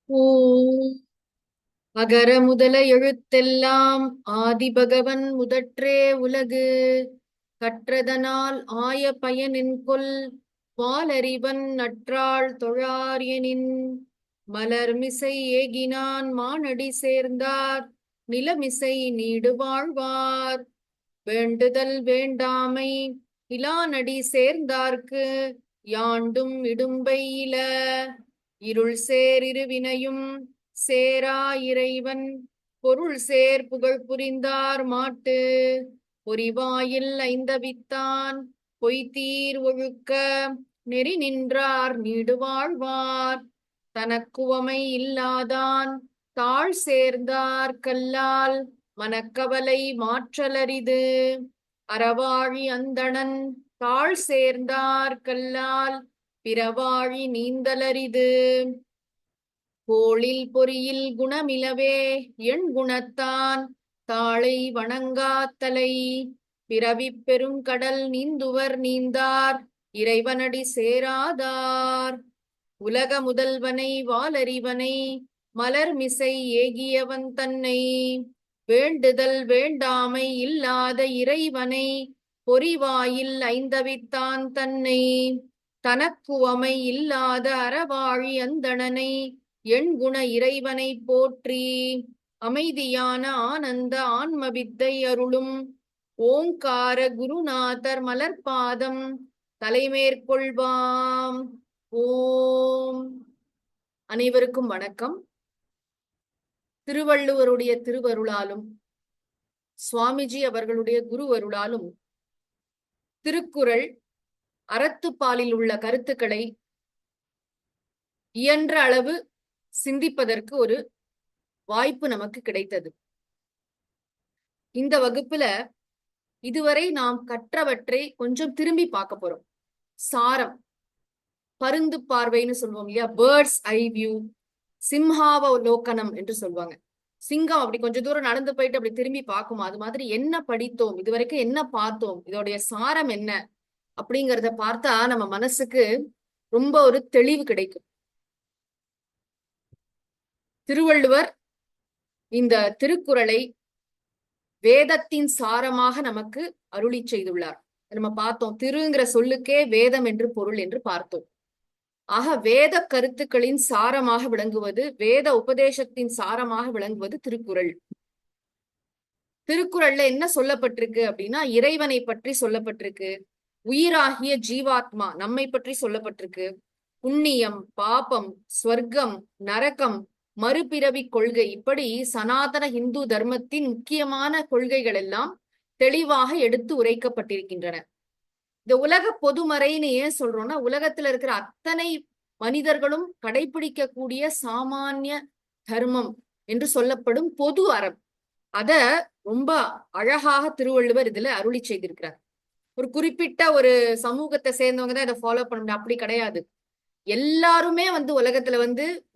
ஓம் அகர முதல எழுத்தெல்லாம் ஆதிபகவன் முதற்றே உலகு கற்றதனால் ஆய பயனென்கொல் வாலறிவன் நற்றாள் தொழார் எனின் மலர்மிசை ஏகினான் மானடி சேர்ந்தார் நிலமிசை நீடு வாழ்வார் வேண்டுதல் வேண்டாமை இலானடி சேர்ந்தார்க்கு யாண்டும் இடும்பை இல இருள் சேர் இருவினையும் சேரா இறைவன் பொருள் சேர் புகழ் புரிந்தார் மாட்டு பொறிவாயில் ஐந்தவித்தான் பொய்தீர் ஒழுக்க நெறி நின்றார் நீடு வாழ்வார் தனக்குவமை இல்லாதான் தாழ் சேர்ந்தார் கல்லால் மனக்கவலை மாற்றலரிது அறவாழி அந்தணன் தாழ் சேர்ந்தார் கல்லால் பிறவாழி நீந்தலரிது கோளில் பொறியில் குணமிலவே எண் குணத்தான் தாளை வணங்காத்தலை பிறவிப் பெருங்கடல் நீந்துவர் நீந்தார் இறைவனடி சேராதார் உலக முதல்வனை வாலறிவனை மலர்மிசை ஏகியவன் தன்னை வேண்டுதல் வேண்டாமை இல்லாத இறைவனை பொறிவாயில் ஐந்தவித்தான் தன்னை தனக்குவமை இல்லாத அறவாழி அந்தணனை எண்குண இறைவனை போற்றி அமைதியான ஆனந்த ஆன்மவித்தை அருளும் ஓங்கார குருநாதர் மலர்பாதம் தலைமேற்கொள்வாம். ஓம். அனைவருக்கும் வணக்கம். திருவள்ளுவருடைய திருவருளாலும் சுவாமிஜி அவர்களுடைய குருவருளாலும் திருக்குறள் அறத்துப்பாலில் உள்ள கருத்துக்களை இயன்ற அளவு சிந்திப்பதற்கு ஒரு வாய்ப்பு நமக்கு கிடைத்தது. இந்த வகுப்புல இதுவரை நாம் கற்றவற்றை கொஞ்சம் திரும்பி பார்க்க போறோம். சாரம், பருந்து பார்வைன்னு சொல்லுவோம் இல்லையா, பேர்ட்ஸ் ஐ வியூ, சிம்ஹாவலோகனம் என்று சொல்லுவாங்க. சிங்கம் அப்படி கொஞ்ச தூரம் நடந்து போயிட்டு அப்படி திரும்பி பார்க்குமா, அது மாதிரி என்ன படித்தோம், இதுவரைக்கும் என்ன பார்த்தோம், இதோடைய சாரம் என்ன அப்படிங்கிறத பார்த்தா நம்ம மனசுக்கு ரொம்ப ஒரு தெளிவு கிடைக்கும். திருவள்ளுவர் இந்த திருக்குறளை வேதத்தின் சாரமாக நமக்கு அருளி செய்துள்ளார். நம்ம பார்த்தோம், திருங்கிற சொல்லுக்கே வேதம் என்று பொருள் என்று பார்த்தோம். ஆக வேத கருத்துக்களின் சாரமாக விளங்குவது, வேத உபதேசத்தின் சாரமாக விளங்குவது திருக்குறள். திருக்குறள்ல என்ன சொல்லப்பட்டிருக்கு அப்படின்னா, இறைவனை பற்றி சொல்லப்பட்டிருக்கு, உயிராகிய ஜீவாத்மா நம்மை பற்றி சொல்லப்பட்டிருக்கு, புண்ணியம், பாபம், ஸ்வர்க்கம், நரகம், மறுபிறவி கொள்கை, இப்படி சனாதன இந்து தர்மத்தின் முக்கியமான கொள்கைகள் எல்லாம் தெளிவாக எடுத்து உரைக்கப்பட்டிருக்கின்றன. இந்த உலக பொதுமறைன்னு ஏன் சொல்றோம்னா, உலகத்துல இருக்கிற அத்தனை மனிதர்களும் கடைபிடிக்கக்கூடிய சாமானிய தர்மம் என்று சொல்லப்படும் பொது அறம், அத ரொம்ப அழகாக திருவள்ளுவர் இதுல அருளி செய்திருக்கிறார். ஒரு குறிப்பிட்ட ஒரு சமூகத்தை சேர்ந்தவங்க தான் இதை ஃபாலோ பண்ண முடியும், அப்படி கிடையாது. எல்லாருமே உலகத்துல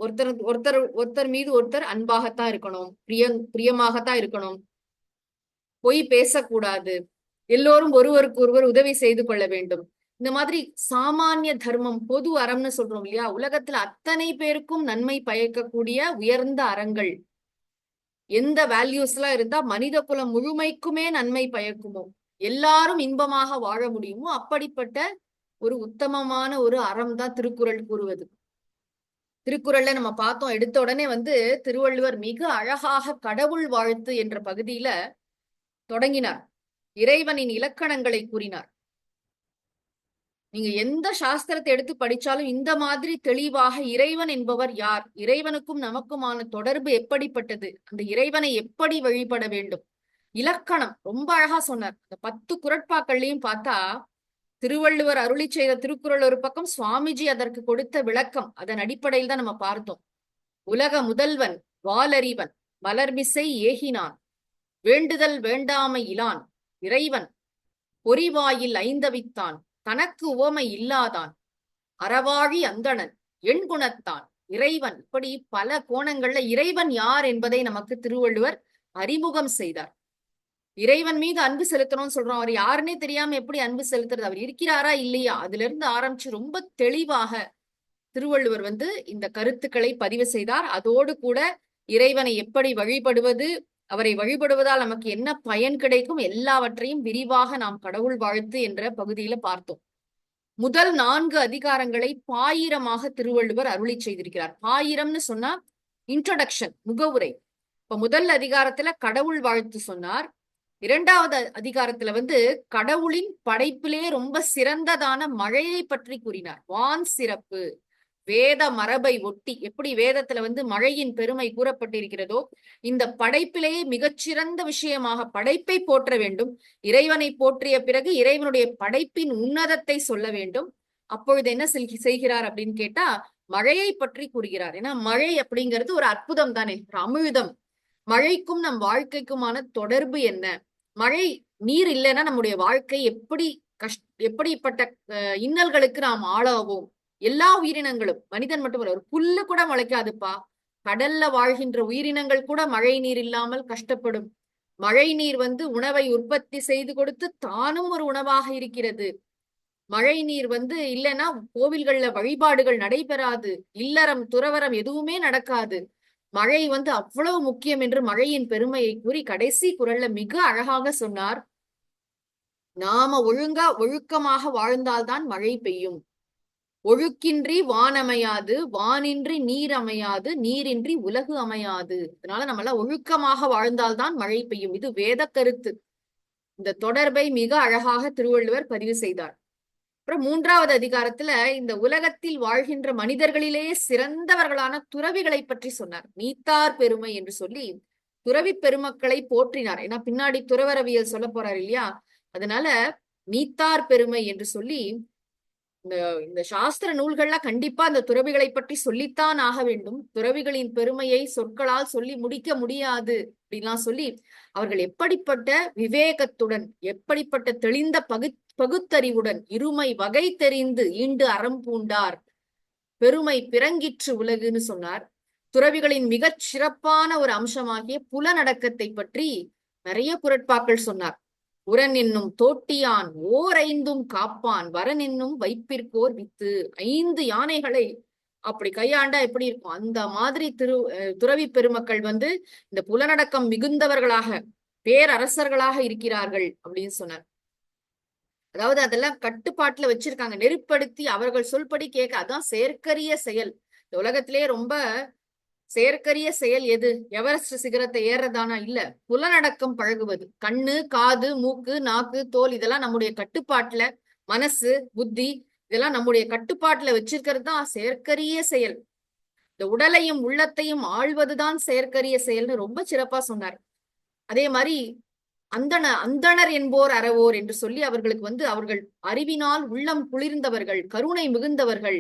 ஒருத்தர் ஒருத்தர் ஒருத்தர் மீது ஒருத்தர் அன்பாகத்தான் இருக்கணும், பிரியமாகத்தான் இருக்கணும், பொய் பேசக்கூடாது, எல்லோரும் ஒருவருக்கு ஒருவர் உதவி செய்து கொள்ள வேண்டும். இந்த மாதிரி சாமானிய தர்மம், பொது அறம்னு சொல்றோம் இல்லையா, உலகத்துல அத்தனை பேருக்கும் நன்மை பயக்கக்கூடிய உயர்ந்த அறங்கள் எந்த வேல்யூஸ் எல்லாம் இருந்தா மனித குலம் முழுமைக்குமே நன்மை பயக்குமோ, எல்லாரும் இன்பமாக வாழ முடியுமோ, அப்படிப்பட்ட ஒரு உத்தமமான ஒரு அறம் தான் திருக்குறள் கூறுவது. திருக்குறள்ல நம்ம பார்த்தோம், எடுத்த உடனே திருவள்ளுவர் மிக அழகாக கடவுள் வாழ்த்து என்ற பகுதியில தொடங்கினார். இறைவனின் இலக்கணங்களை கூறினார். நீங்க எந்த சாஸ்திரத்தை எடுத்து படிச்சாலும் இந்த மாதிரி தெளிவாக இறைவன் என்பவர் யார், இறைவனுக்கும் நமக்குமான தொடர்பு எப்படிப்பட்டது, அந்த இறைவனை எப்படி வழிபட வேண்டும், இலக்கணம் ரொம்ப அழகா சொன்னார். இந்த 10 குறட்பாக்கள்லையும் பார்த்தா திருவள்ளுவர் அருளி செய்த திருக்குறள் ஒரு பக்கம், சுவாமிஜி அதற்கு கொடுத்த விளக்கம், அதன் அடிப்படையில் தான் நம்ம பார்த்தோம். உலக முதல்வன் வாலறிவன் மலர்மிசை ஏகினான் வேண்டுதல் வேண்டாமை இலான் இறைவன் பொறிவாயில் ஐந்தவித்தான் தனக்கு உவமை இல்லாதான் அறவாழி அந்தணன் எண்குணத்தான் இறைவன். இப்படி பல கோணங்கள்ல இறைவன் யார் என்பதை நமக்கு திருவள்ளுவர் அறிமுகம் செய்தார். இறைவன் மீது அன்பு செலுத்தணும்னு சொல்றோம், அவர் யாருன்னே தெரியாம எப்படி அன்பு செலுத்துறது, அவர் இருக்கிறாரா இல்லையா, அதுல இருந்து ஆரம்பிச்சு ரொம்ப தெளிவாக திருவள்ளுவர் வந்து இந்த கருத்துக்களை பதிவு செய்தார். அதோடு கூட இறைவனை எப்படி வழிபடுவது, அவரை வழிபடுவதால் நமக்கு என்ன பயன் கிடைக்கும், எல்லாவற்றையும் விரிவாக நாம் கடவுள் வாழ்த்து என்ற பகுதியில பார்த்தோம். முதல் 4 அதிகாரங்களை பாயிரமாக திருவள்ளுவர் அருளி செய்திருக்கிறார். பாயிரம்னு சொன்னா இன்ட்ரோடக்ஷன், முகவுரை. இப்ப முதல் அதிகாரத்துல கடவுள் வாழ்த்து சொன்னார். இரண்டாவது அதிகாரத்துல வந்து கடவுளின் படைப்பிலே ரொம்ப சிறந்ததான மழையை பற்றி கூறினார். வான் சிறப்பு, வேத மரபை ஒட்டி எப்படி வேதத்துல வந்து மழையின் பெருமை கூறப்பட்டிருக்கிறதோ, இந்த படைப்பிலேயே மிகச்சிறந்த விஷயமாக படைப்பை போற்ற வேண்டும். இறைவனை போற்றிய பிறகு இறைவனுடைய படைப்பின் உன்னதத்தை சொல்ல வேண்டும். அப்பொழுது என்ன செய்கிறார் அப்படின்னு கேட்டா, மழையை பற்றி கூறுகிறார். ஏன்னா மழை அப்படிங்கிறது ஒரு அற்புதம் தானே, ஒரு அமிழ்தம். மழைக்கும் நம் வாழ்க்கைக்குமான தொடர்பு என்ன? மழை நீர் இல்லைன்னா நம்முடைய வாழ்க்கை எப்படிப்பட்ட இன்னல்களுக்கு நாம் ஆளாவோம். எல்லா உயிரினங்களும், மனிதன் மட்டுமல்ல, ஒரு புல்லு கூட முளைக்காதுப்பா. கடல்ல வாழ்கின்ற உயிரினங்கள் கூட மழை நீர் இல்லாமல் கஷ்டப்படும். மழை நீர் வந்து உணவை உற்பத்தி செய்து கொடுத்து தானும் ஒரு உணவாக இருக்கிறது. மழை நீர் வந்து இல்லைன்னா கோவில்கள்ல வழிபாடுகள் நடைபெறாது, இல்லறம் துறவரம் எதுவுமே நடக்காது. மழை வந்து அவ்வளவு முக்கியம் என்று மழையின் பெருமையை கூறி கடைசி குறள்ல மிக அழகாக சொன்னார். நாம ஒழுக்கமாக வாழ்ந்தால்தான் மழை பெய்யும். ஒழுக்கின்றி வான் அமையாது, வானின்றி நீர் அமையாது, நீரின்றி உலகு அமையாது. அதனால நம்மளாம் ஒழுக்கமாக வாழ்ந்தால்தான் மழை பெய்யும். இது வேத கருத்து. இந்த தொடர்பை மிக அழகாக திருவள்ளுவர் பதிவு செய்தார். அப்புறம் 3வது அதிகாரத்துல இந்த உலகத்தில் வாழ்கின்ற மனிதர்களிலேயே சிறந்தவர்களான துறவிகளை பற்றி சொன்னார். நீத்தார் பெருமை என்று சொல்லி துறவி பெருமக்களை போற்றினார். ஏன்னா பின்னாடி துறவரவியல் சொல்ல போறார் இல்லையா, அதனால நீத்தார் பெருமை என்று சொல்லி இந்த சாஸ்திர நூல்கள்ல கண்டிப்பா அந்த துறவிகளை பற்றி சொல்லித்தான் ஆக வேண்டும். துறவிகளின் பெருமையை சொற்களால் சொல்லி முடிக்க முடியாது அப்படின்லாம் சொல்லி அவர்கள் எப்படிப்பட்ட விவேகத்துடன், எப்படிப்பட்ட தெளிந்த பகுத்தறிவுடன், இருமை வகை தெரிந்து ஈண்டு அறம் பூண்டார், பெருமை பிறங்கிற்று உலகுன்னு சொன்னார். துறவிகளின் மிகச் சிறப்பான ஒரு அம்சமாகிய புலனடக்கத்தை பற்றி நிறைய குறட்பாக்கள் சொன்னார். உரன் என்னும் தோட்டியான் ஓர் 5 காப்பான், வரன் என்னும் வைப்பிற்கோர் வித்து. 5 யானைகளை அப்படி கையாண்டா எப்படி இருக்கும், அந்த மாதிரி துறவி பெருமக்கள் வந்து இந்த புலனடக்கம் மிகுந்தவர்களாக, பேரரசர்களாக இருக்கிறார்கள் அப்படின்னு சொன்னார். அதாவது அதெல்லாம் கட்டுப்பாட்டுல வச்சிருக்காங்க, நெருப்படுத்தி அவர்கள் சொல்படி கேட்க. அதான் செயற்கரிய செயல். இந்த உலகத்திலேயே ரொம்ப செயற்கரிய செயல் எது? எவரெஸ்ட் சிகரத்தை ஏறதானா? இல்ல, புலனடக்கம் பழகுவது. கண்ணு, காது, மூக்கு, நாக்கு, தோல் இதெல்லாம் நம்முடைய கட்டுப்பாட்டுல, மனசு, புத்தி இதெல்லாம் நம்முடைய கட்டுப்பாட்டுல வச்சிருக்கிறது தான் செயற்கரிய செயல். இந்த உடலையும் உள்ளத்தையும் ஆள்வதுதான் செயற்கரிய செயல்னு ரொம்ப சிறப்பா சொன்னார். அதே மாதிரி அந்தணர் என்போர் அறவோர் என்று சொல்லி அவர்களுக்கு வந்து அவர்கள் அறிவினால் உள்ளம் குளிர்ந்தவர்கள், கருணை மிகுந்தவர்கள்.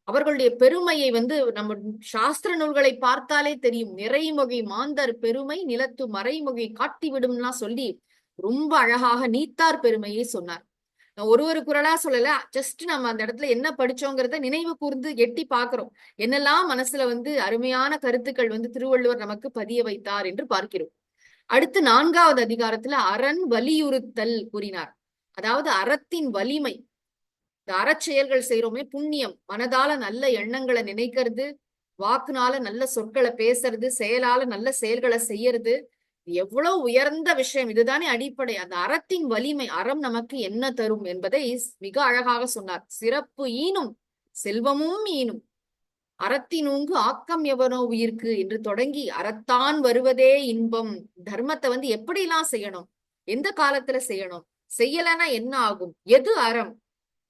அவர்களுடைய பெருமையை வந்து நம்ம சாஸ்திர நூல்களை பார்த்தாலே தெரியும். நிறைமொழி மாந்தர் பெருமை நிலத்து மறைமொழி காட்டிவிடும்லாம் சொல்லி ரொம்ப அழகாக நீத்தார் பெருமையை சொன்னார். ஒரு குறளா சொல்லல, ஜஸ்ட் நம்ம அந்த இடத்துல என்ன படிச்சோங்கிறத நினைவு கூர்ந்து எட்டி பாக்குறோம். என்னெல்லாம் மனசுல வந்து அருமையான கருத்துக்கள் வந்து திருவள்ளுவர் நமக்கு பதிய வைத்தார் என்று பார்க்கிறோம். அடுத்து 4வது அதிகாரத்துல அரண் வலியுறுத்தல் கூறினார். அதாவது அறத்தின் வலிமை. இந்த அறச்செயல்கள் செய்யறோமே, புண்ணியம், மனதால நல்ல எண்ணங்களை நினைக்கிறது, வாக்குனால நல்ல சொற்களை பேசுறது, செயலால நல்ல செயல்களை செய்யறது, எவ்வளவு உயர்ந்த விஷயம். இதுதானே அடிப்படை. அந்த அறத்தின் வலிமை, அறம் நமக்கு என்ன தரும் என்பதை மிக அழகாக சொன்னார். சிறப்பு ஈனும் செல்வமும் ஈனும், அறத்தினூங்கு ஆக்கம் எவனோ உயிர்க்கு என்று தொடங்கி அறத்தான் வருவதே இன்பம். தர்மத்தை வந்து எப்படிலாம் செய்யணும், எந்த காலத்துல செய்யணும், செய்யலைன்னா என்ன ஆகும், எது அறம்,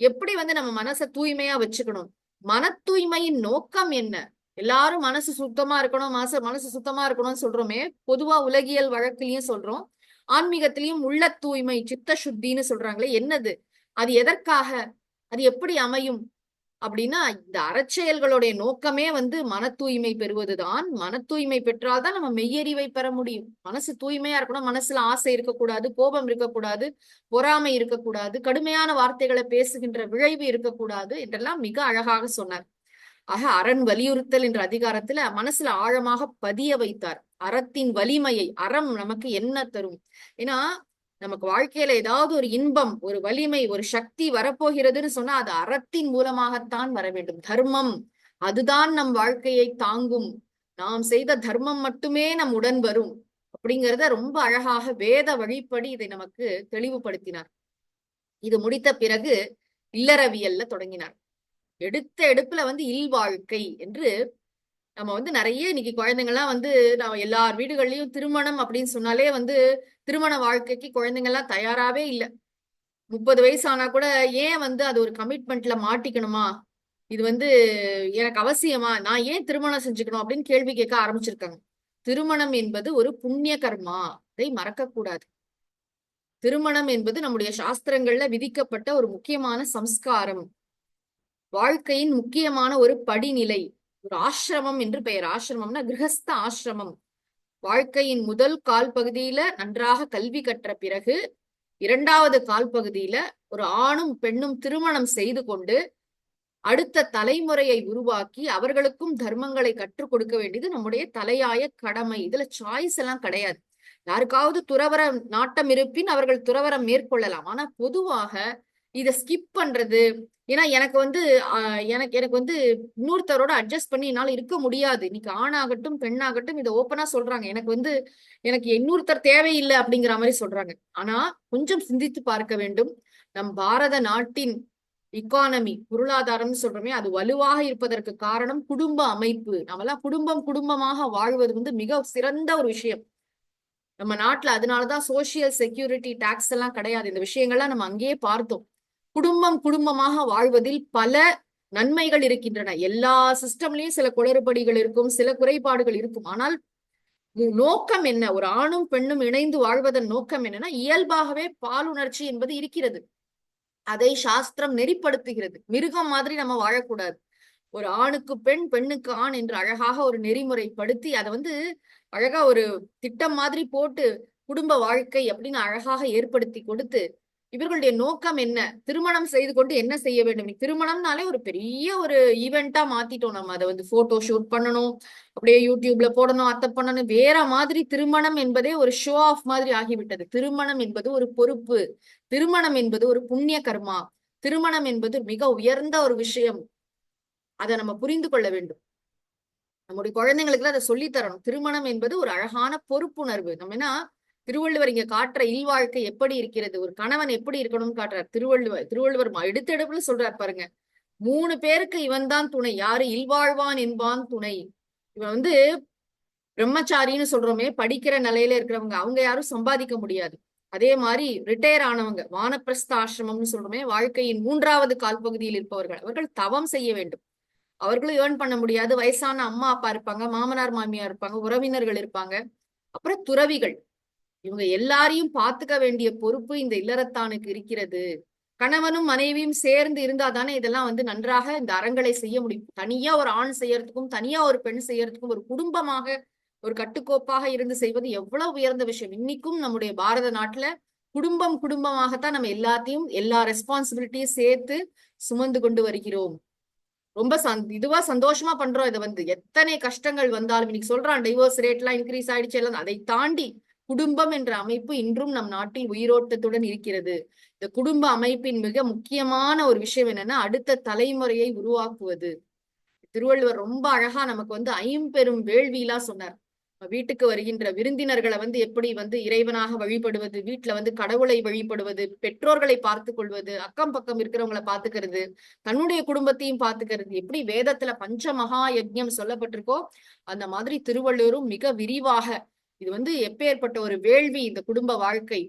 எப்படி வந்து நம்ம மனசை தூய்மையா வச்சுக்கணும், மன தூய்மையின் நோக்கம் என்ன. எல்லாரும் மனசு சுத்தமா இருக்கணும், மனசு சுத்தமா இருக்கணும்னு சொல்றோமே, பொதுவா உலகியல் வழக்கிலையும் சொல்றோம், ஆன்மீகத்திலையும் உள்ள தூய்மை சித்த சுத்தின்னு சொல்றாங்களே, என்னது அது, எதற்காக, அது எப்படி அமையும் அப்படின்னா, இந்த அறச்செயல்களுடைய நோக்கமே வந்து மன தூய்மை பெறுவதுதான். மன தூய்மை பெற்றால்தான் நம்ம மெய்யறிவை பெற முடியும். மனசு தூய்மையா இருக்கணும், மனசுல ஆசை இருக்கக்கூடாது, கோபம் இருக்கக்கூடாது, பொறாமை இருக்கக்கூடாது, கடுமையான வார்த்தைகளை பேசுகின்ற விளைவு இருக்கக்கூடாது என்றெல்லாம் மிக அழகாக சொன்னார். ஆக அரண் வலியுறுத்தல் என்ற அதிகாரத்துல மனசுல ஆழமாக பதிய வைத்தார் அறத்தின் வலிமையை. அறம் நமக்கு என்ன தரும்? ஏன்னா நமக்கு வாழ்க்கையில ஏதாவது ஒரு இன்பம், ஒரு வலிமை, ஒரு சக்தி வரப்போகிறதுன்னு சொன்னா அது அறத்தின் மூலமாகத்தான் வர வேண்டும். தர்மம், அதுதான் நம் வாழ்க்கையை தாங்கும், நாம் செய்த தர்மம் மட்டுமே நம் உடன் வரும் அப்படிங்கிறத ரொம்ப அழகாக வேத வழிப்படி இதை நமக்கு தெளிவுபடுத்தினார். இது முடித்த பிறகு இல்லறவியல்ல தொடங்கினார். எடுத்த எடுப்புல இல்வாழ்க்கை என்று நம்ம நிறைய இன்னைக்கு குழந்தைங்கள்லாம் நம்ம எல்லார் வீடுகள்லயும் திருமணம் அப்படின்னு சொன்னாலே திருமண வாழ்க்கைக்கு குழந்தைங்க எல்லாம் தயாராவே இல்லை. 30 வயசு ஆனா கூட ஏன் அது ஒரு கமிட்மெண்ட்ல மாட்டிக்கணுமா, இது எனக்கு அவசியமா, நான் ஏன் திருமணம் செஞ்சுக்கணும் அப்படின்னு கேள்வி கேட்க ஆரம்பிச்சிருக்காங்க. திருமணம் என்பது ஒரு புண்ணிய கர்மா, அதை மறக்க கூடாது. திருமணம் என்பது நம்முடைய சாஸ்திரங்கள்ல விதிக்கப்பட்ட ஒரு முக்கியமான சம்ஸ்காரம், வாழ்க்கையின் முக்கியமான ஒரு படிநிலை, ஒரு ஆசிரமம் என்று பெயர். ஆசிரமம்னா கிரகஸ்த ஆசிரமம். வாழ்க்கையின் முதல் கால் பகுதியில நன்றாக கல்வி கற்ற பிறகு 2வது கால் பகுதியில ஒரு ஆணும் பெண்ணும் திருமணம் செய்து கொண்டு அடுத்த தலைமுறையை உருவாக்கி அவர்களுக்கும் தர்மங்களை கற்றுக் கொடுக்க வேண்டியது நம்முடைய தலையாய கடமை. இதுல சாய்ஸ் எல்லாம் கிடையாது. யாருக்காவது துறவர நாட்டம் இருப்பின் அவர்கள் துறவரம் மேற்கொள்ளலாம். ஆனா பொதுவாக இத ஸ்கிப் பண்றது, ஏன்னா எனக்கு எனக்கு இன்னொருத்தரோட அட்ஜஸ்ட் பண்ணி என்னால இருக்க முடியாது. இன்னைக்கு ஆணாகட்டும் பெண்ணாகட்டும் இதை ஓப்பனா சொல்றாங்க. எனக்கு இன்னொருத்தர் தேவையில்லை அப்படிங்கிற மாதிரி சொல்றாங்க. ஆனா கொஞ்சம் சிந்தித்து பார்க்க வேண்டும். நம் பாரத நாட்டின் இக்கானமி, பொருளாதாரம்னு சொல்றோமே, அது வலுவாக இருப்பதற்கு காரணம் குடும்ப அமைப்பு. நம்மெல்லாம் குடும்பமாக வாழ்வது மிக சிறந்த ஒரு விஷயம் நம்ம நாட்டுல. அதனாலதான் சோசியல் செக்யூரிட்டி டாக்ஸ் எல்லாம் கிடையாது. இந்த விஷயங்கள்லாம் நம்ம அங்கேயே பார்த்தோம். குடும்பமாக வாழ்வதில் பல நன்மைகள் இருக்கின்றன. எல்லா சிஸ்டம்லயும் சில குளறுபடிகள் இருக்கும், சில குறைபாடுகள் இருக்கும். ஆனால் நோக்கம் என்ன? ஒரு ஆணும் பெண்ணும் இணைந்து வாழ்வதன் நோக்கம் என்னன்னா, இயல்பாகவே பாலுணர்ச்சி என்பது இருக்கிறது. அதை சாஸ்திரம் நெறிப்படுத்துகிறது. மிருகம் மாதிரி நம்ம வாழக்கூடாது. ஒரு ஆணுக்கு பெண், பெண்ணுக்கு ஆண் என்று அழகாக ஒரு நெறிமுறைப்படுத்தி அதை அழகா ஒரு திட்டம் மாதிரி போட்டு குடும்ப வாழ்க்கை அப்படின்னு அழகாக ஏற்படுத்தி கொடுத்து, இவர்களுடைய நோக்கம் என்ன, திருமணம் செய்து கொண்டு என்ன செய்ய வேண்டும். திருமணம்னாலே ஒரு பெரிய ஒரு ஈவெண்டா மாத்திட்டோம் நம்ம. அதை போட்டோ ஷூட் பண்ணணும், அப்படியே யூடியூப்ல போடணும், அத்தை பண்ணணும், வேற மாதிரி. திருமணம் என்பதே ஒரு ஷோ ஆஃப் மாதிரி ஆகிவிட்டது. திருமணம் என்பது ஒரு பொறுப்பு, திருமணம் என்பது ஒரு புண்ணிய கர்மா, திருமணம் என்பது மிக உயர்ந்த ஒரு விஷயம். அதை நம்ம புரிந்து கொள்ள வேண்டும். நம்முடைய குழந்தைங்களுக்கு அதை சொல்லி தரணும். திருமணம் என்பது ஒரு அழகான பொறுப்புணர்வு. நம்ம என்ன திருவள்ளுவர் இங்க காட்டுற இல்வாழ்க்கை எப்படி இருக்கிறது, ஒரு கணவன் எப்படி இருக்கணும்னு காட்டுறார் திருவள்ளுவர் எடுத்தெடுப்புல சொல்றார் பாருங்க. 3 பேருக்கு இவன் தான் துணை, யாரு? இல்வாழ்வான் என்பான் துணை. இவன் பிரம்மச்சாரின்னு சொல்றோமே, படிக்கிற நிலையில இருக்கிறவங்க, அவங்க யாரும் சம்பாதிக்க முடியாது. அதே மாதிரி ரிட்டையர் ஆனவங்க, வானப்பிரஸ்த ஆசிரமம்னு சொல்றோமே, வாழ்க்கையின் 3வது கால் பகுதியில் இருப்பவர்கள், அவர்கள் தவம் செய்ய வேண்டும். அவர்களும் ஏர்ன் பண்ண முடியாது. வயசான அம்மா அப்பா இருப்பாங்க, மாமனார் மாமியார் இருப்பாங்க, உறவினர்கள் இருப்பாங்க, அப்புறம் துறவிகள். இவங்க எல்லாரையும் பார்த்துக்க வேண்டிய பொறுப்பு இந்த இல்லறத்தானுக்கு இருக்கிறது. கணவனும் மனைவியும் சேர்ந்து இருந்தா தானே இதெல்லாம் நன்றாக இந்த அறங்களை செய்ய முடியும். தனியா ஒரு ஆண் செய்யறதுக்கும் தனியா ஒரு பெண் செய்யறதுக்கும், ஒரு குடும்பமாக ஒரு கட்டுக்கோப்பாக இருந்து செய்வது எவ்வளவு உயர்ந்த விஷயம். இன்னைக்கும் நம்முடைய பாரத நாட்டுல குடும்பமாகத்தான் நம்ம எல்லாத்தையும், எல்லா ரெஸ்பான்சிபிலிட்டியும் சேர்த்து சுமந்து கொண்டு வருகிறோம். ரொம்ப இதுவா சந்தோஷமா பண்றோம். இதை எத்தனை கஷ்டங்கள் வந்தாலும், இன்னைக்கு சொல்றான் டைவோர்ஸ் ரேட் எல்லாம் இன்க்ரீஸ் ஆயிடுச்சு எல்லாம், அதை தாண்டி குடும்பம் என்ற அமைப்பு இன்றும் நம் நாட்டில் உயிரோட்டத்துடன் இருக்கிறது. இந்த குடும்ப அமைப்பின் மிக முக்கியமான ஒரு விஷயம் என்னன்னா, அடுத்த தலைமுறையை உருவாக்குவது. திருவள்ளுவர் ரொம்ப அழகா நமக்கு ஐம்பெரும் வேள்வியெல்லாம் சொன்னார். வீட்டுக்கு வருகின்ற விருந்தினர்களை எப்படி இறைவனாக வழிபடுவது, வீட்டுல கடவுளை வழிபடுவது, பெற்றோர்களை பார்த்து கொள்வது, அக்கம் பக்கம் இருக்கிறவங்களை பாத்துக்கிறது, தன்னுடைய குடும்பத்தையும் பாத்துக்கிறது, எப்படி வேதத்துல பஞ்ச மகா யஜ்ஞம் சொல்லப்பட்டிருக்கோ அந்த மாதிரி திருவள்ளுவரும் மிக விரிவாக இது எப்பேற்பட்ட ஒரு வேள்வி இந்த குடும்ப வாழ்க்கை.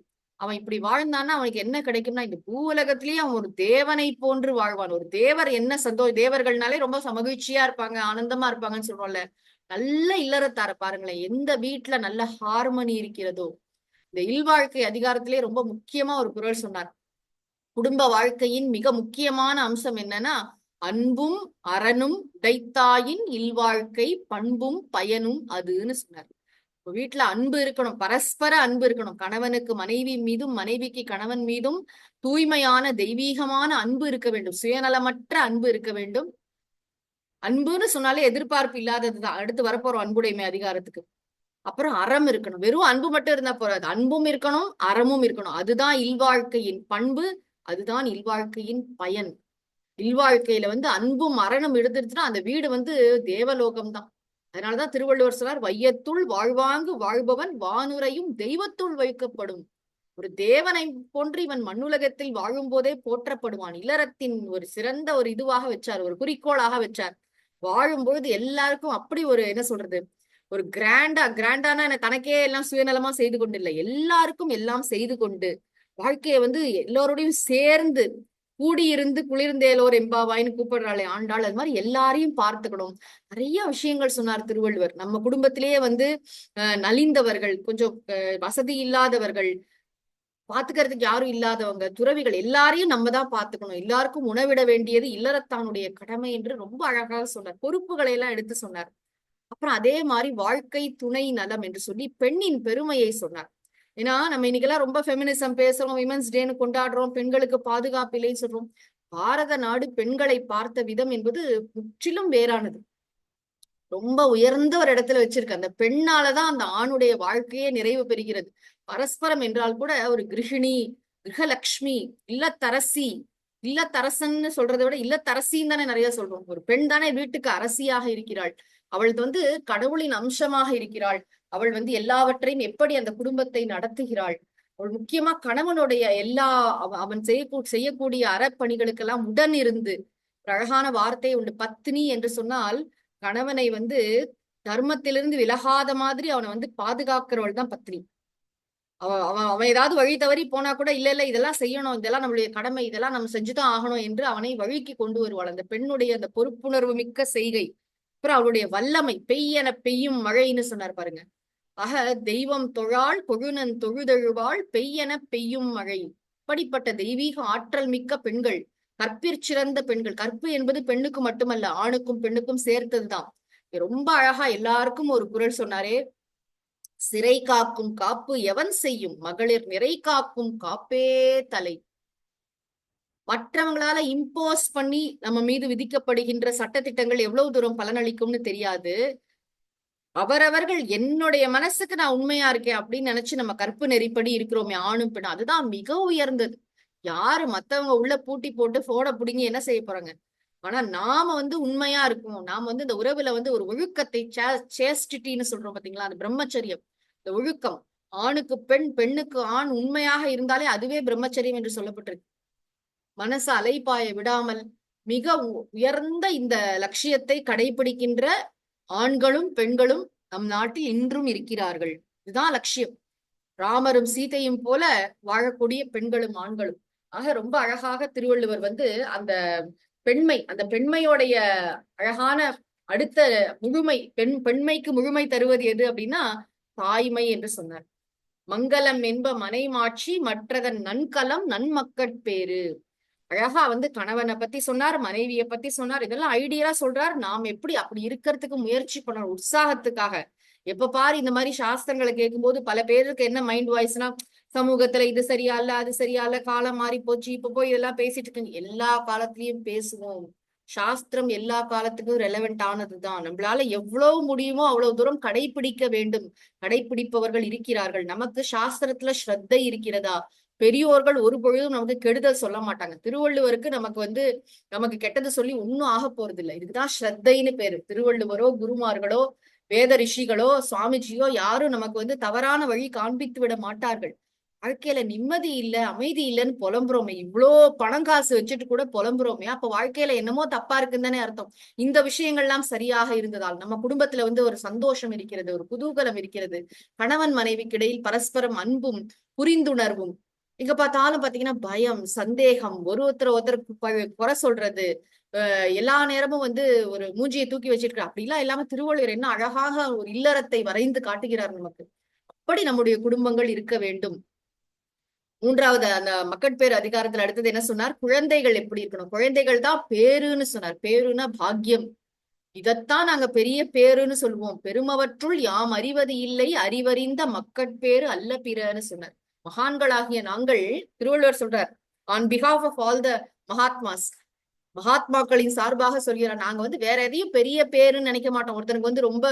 அவன் இப்படி வாழ்ந்தான்னா அவனுக்கு என்ன கிடைக்கும்னா, இந்த பூ உலகத்திலேயே அவன் ஒரு தேவனை போன்று வாழ்வான். ஒரு தேவர் என்ன தேவர்கள்னாலே ரொம்ப மகிழ்ச்சியா இருப்பாங்க, ஆனந்தமா இருப்பாங்கன்னு சொல்றோம்ல. நல்ல இல்லறத்தார பாருங்களேன், எந்த வீட்டுல நல்ல ஹார்மனி இருக்கிறதோ. இந்த இல்வாழ்க்கை அதிகாரத்திலே ரொம்ப முக்கியமா ஒரு குறள் சொன்னார். குடும்ப வாழ்க்கையின் மிக முக்கியமான அம்சம் என்னன்னா, அன்பும் அறனும் உடைத்தாயின் இல்வாழ்க்கை பண்பும் பயனும் அதுன்னு சொன்னார். வீட்டுல அன்பு இருக்கணும், பரஸ்பர அன்பு இருக்கணும். கணவனுக்கு மனைவி மீதும், மனைவிக்கு கணவன் மீதும் தூய்மையான தெய்வீகமான அன்பு இருக்க வேண்டும். சுயநலமற்ற அன்பு இருக்க வேண்டும். அன்புன்னு சொன்னாலே எதிர்பார்ப்பு இல்லாததுதான். அடுத்து வரப்போறோம் அன்புடைமை அதிகாரத்துக்கு. அப்புறம் அறம் இருக்கணும். வெறும் அன்பு மட்டும் இருந்தா போறாது, அன்பும் இருக்கணும், அறமும் இருக்கணும். அதுதான் இல்வாழ்க்கையின் பண்பு, அதுதான் இல்வாழ்க்கையின் பயன். இல்வாழ்க்கையில வந்து அன்பும் மரணம் இருந்துருச்சுன்னா அந்த வீடு வந்து தேவலோகம் தான். அதனாலதான் திருவள்ளுவர் சொன்னார், வையத்துள் வாழ்வாங்கு வாழ்பவன் வானுரையும் தெய்வத்துள் வைக்கப்படும். ஒரு தேவனை போன்று இவன் மண்ணுலகத்தில் வாழும் போதே போற்றப்படுவான். இல்லறத்தின் ஒரு சிறந்த ஒரு இதுவாக வச்சார், ஒரு குறிக்கோளாக வச்சார். வாழும்பொழுது எல்லாருக்கும் அப்படி ஒரு என்ன சொல்றது, ஒரு கிராண்டானா தனக்கே எல்லாம் சுயநலமா செய்து கொண்டு இல்லை, எல்லாருக்கும் எல்லாம் செய்து கொண்டு வாழ்க்கையை வந்து எல்லோரோடையும் சேர்ந்து கூடியிருந்து குளிர்ந்தேலோர் எம்பாவாயின்னு கூப்பிடுறாளே ஆண்டாள், அது மாதிரி எல்லாரையும் பார்த்துக்கணும். நிறைய விஷயங்கள் சொன்னார் திருவள்ளுவர். நம்ம குடும்பத்திலேயே வந்து நலிந்தவர்கள், கொஞ்சம் வசதி இல்லாதவர்கள், பாத்துக்கிறதுக்கு யாரும் இல்லாதவங்க, துறவிகள் எல்லாரையும் நம்ம தான் பாத்துக்கணும். எல்லாருக்கும் உணவிட வேண்டியது இல்லறத்தானுடைய கடமை என்று ரொம்ப அழகாக சொன்னார். பொறுப்புகளை எல்லாம் எடுத்து சொன்னார். அப்புறம் அதே மாதிரி வாழ்க்கை துணை நலம் என்று சொல்லி பெண்ணின் பெருமையை சொன்னார். ஏன்னா நம்ம இன்னைக்கெல்லாம் ரொம்ப ஃபெமினிசம் பேசுறோம், விமன்ஸ் டேன்னு கொண்டாடுறோம், பெண்களுக்கு பாதுகாப்பு இல்லைன்னு சொல்றோம். பாரத நாடு பெண்களை பார்த்த விதம் என்பது முற்றிலும் வேறானது. ரொம்ப உயர்ந்த ஒரு இடத்துல வச்சிருக்கு. அந்த பெண்ணாலதான் அந்த ஆணுடைய வாழ்க்கையே நிறைவு பெறுகிறது. பரஸ்பரம் என்றால் கூட ஒரு கிருஹிணி, கிரகலட்சுமி, இல்லத்தரசி, இல்லத்தரசன்னு சொல்றதை விட இல்லத்தரசின்னு தானே நிறைய சொல்றோம். ஒரு பெண் தானே வீட்டுக்கு அரசியாக இருக்கிறாள். அவள் வந்து கடவுளின் அம்சமாக இருக்கிறாள். அவள் வந்து எல்லாவற்றையும் எப்படி அந்த குடும்பத்தை நடத்துகிறாள். அவள் முக்கியமா கணவனுடைய எல்லா அவன் செய்யக்கூடிய அறப்பணிகளுக்கெல்லாம் உடன் இருந்து, ஒரு அழகான வார்த்தை உண்டு, பத்னி என்று சொன்னால் கணவனை வந்து தர்மத்திலிருந்து விலகாத மாதிரி அவனை வந்து பாதுகாக்கிறவள் தான் பத்னி. அவன் ஏதாவது வழி தவறி போனா கூட இல்ல இதெல்லாம் செய்யணும், இதெல்லாம் நம்மளுடைய கடமை, இதெல்லாம் நம்ம செஞ்சுதான் ஆகணும் என்று அவனை வழிக்கு கொண்டு வருவாள். அந்த பெண்ணுடைய அந்த பொறுப்புணர்வு மிக்க செய்கை. அப்புறம் அவளுடைய வல்லமை, பெய்யென பெய்யும் மழைன்னு சொன்னார் பாருங்க. ஆக தெய்வம் தொழாள் கொழுநன் தொழுதெழுவாள் பெய்யென பெய்யும் மழை. அப்படிப்பட்ட தெய்வீக ஆற்றல் மிக்க பெண்கள், கற்பிற்சிறந்த பெண்கள். கற்பு என்பது பெண்ணுக்கு மட்டுமல்ல, ஆணுக்கும் பெண்ணுக்கும் சேர்த்ததுதான். ரொம்ப அழகா எல்லாருக்கும் ஒரு குறள் சொன்னாரே, சிறை காக்கும் காப்பு எவன் செய்யும் மகளிர் நிறை காக்கும் காப்பே தலை. மற்றவங்களால இம்போஸ் பண்ணி நம்ம மீது விதிக்கப்படுகின்ற சட்டத்திட்டங்கள் எவ்வளவு தூரம் பலனளிக்கும்னு தெரியாது. அவரவர்கள் என்னுடைய மனசுக்கு நான் உண்மையா இருக்கேன் அப்படின்னு நினைச்சு நம்ம கற்பு நெறிப்படி இருக்கிறோமே ஆணும் பெண்ணும், அதுதான் மிக உயர்ந்தது. யாரு மத்தவங்க உள்ள பூட்டி போட்டு போனை பிடிங்கி என்ன செய்ய போறாங்க? ஆனா நாம வந்து உண்மையா இருக்கும். நாம வந்து இந்த உறவுல வந்து ஒரு ஒழுக்கத்தை, சேஸ்டிட்டின்னு சொல்றோம் பாத்தீங்களா, அந்த பிரம்மச்சரியம், இந்த ஒழுக்கம், ஆணுக்கு பெண், பெண்ணுக்கு ஆண் உண்மையாக இருந்தாலே அதுவே பிரம்மச்சரியம் என்று சொல்லப்பட்டிருக்கு. மனசு அலைப்பாய விடாமல் மிக உயர்ந்த இந்த லட்சியத்தை கடைபிடிக்கின்ற ஆண்களும் பெண்களும் நம் நாட்டில் இன்றும் இருக்கிறார்கள். இதுதான் லட்சியம். ராமரும் சீதையும் போல வாழக்கூடிய பெண்களும் ஆண்களும். ஆக ரொம்ப அழகாக திருவள்ளுவர் வந்து அந்த பெண்மை, அந்த பெண்மையோடைய அழகான அடுத்த முழுமை, பெண்மைக்கு முழுமை தருவது எது அப்படின்னா தாய்மை என்று சொன்னார். மங்களம் என்ப மனைமாட்சி மற்றதன் நன்கலம் நன்மக்கட்பேறு. அழகா வந்து கணவனை பத்தி சொன்னார், மனைவியை பத்தி சொன்னார். இதெல்லாம் ஐடியா சொல்றார். நாம் எப்படி அப்படி இருக்கிறதுக்கு முயற்சி பண்ணணும், உற்சாகத்துக்காக. எப்ப பாரு இந்த மாதிரி சாஸ்திரங்களை கேட்கும்போது பல பேருக்கு என்ன மைண்ட் வாய்ஸ்னா, சமூகத்துல இது சரியா இல்ல, அது சரியா இல்ல, காலம் மாறி போச்சு, இப்ப போய் இதெல்லாம் பேசிட்டு இருக்குங்க. எல்லா காலத்திலயும் பேசுவோம். சாஸ்திரம் எல்லா காலத்துக்கும் ரெலவெண்ட் ஆனதுதான். நம்மளால எவ்வளவு முடியுமோ அவ்வளவு தூரம் கடைபிடிக்க வேண்டும். கடைபிடிப்பவர்கள் இருக்கிறார்கள். நமக்கு சாஸ்திரத்துல ஸ்ரத்தை இருக்கிறதா? பெரியோர்கள் ஒரு பொழுதும் நமக்கு கெடுதல் சொல்ல மாட்டாங்க. திருவள்ளுவருக்கு நமக்கு வந்து நமக்கு கெட்டது சொல்லி ஒன்னும் ஆக போறது இல்லை. இதுக்குதான் ஸ்ரத்தைன்னு பேரு. திருவள்ளுவரோ குருமார்களோ வேத ரிஷிகளோ சுவாமிஜியோ யாரும் நமக்கு வந்து தவறான வழி காண்பித்து விட மாட்டார்கள். வாழ்க்கையில நிம்மதி இல்ல, அமைதி இல்லைன்னு புலம்புறோமே, இவ்வளோ பணம் காசு வச்சுட்டு கூட புலம்புறோமே, அப்ப வாழ்க்கையில என்னமோ தப்பா இருக்குன்னு தானே அர்த்தம். இந்த விஷயங்கள்லாம் சரியாக இருந்ததால் நம்ம குடும்பத்துல வந்து ஒரு சந்தோஷம் இருக்கிறது, ஒரு குதூகலம் இருக்கிறது. கணவன் மனைவிக்கு இடையில் பரஸ்பரம் அன்பும் புரிந்துணர்வும். எங்க பார்த்தாலும் பாத்தீங்கன்னா பயம், சந்தேகம், ஒருத்தருக்கு குறை சொல்றது, எல்லா நேரமும் வந்து ஒரு மூஞ்சியை தூக்கி வச்சிருக்கிற அப்படிலாம் இல்லாம திருவள்ளுவர் என்ன அழகாக ஒரு இல்லறத்தை வரைந்து காட்டுகிறார் நமக்கு. அப்படி நம்முடைய குடும்பங்கள் இருக்க வேண்டும். மூன்றாவது அந்த மக்கட்பேறு அதிகாரத்துல அடுத்தது என்ன சொன்னார்? குழந்தைகள் எப்படி இருக்கணும்? குழந்தைகள் தான் பேருன்னு சொன்னார். பேருன்னா பாக்கியம். இதத்தான் நாங்க பெரிய பேருன்னு சொல்லுவோம். பெருமவற்றுள் யாம் அறிவது இல்லை, அறிவறிந்த மக்கட்பேறு அல்ல பிறன்னு சொன்னார். மகான்களாகிய நாங்கள், திருவள்ளுவர் சொல்றார், on behalf of all the மகாத்மாஸ், மகாத்மாக்களின் சார்பாக சொல்கிறார், நாங்க வந்து வேற எதையும் பெரிய பேருன்னு நினைக்க மாட்டோம். ஒருத்தனுக்கு வந்து ரொம்ப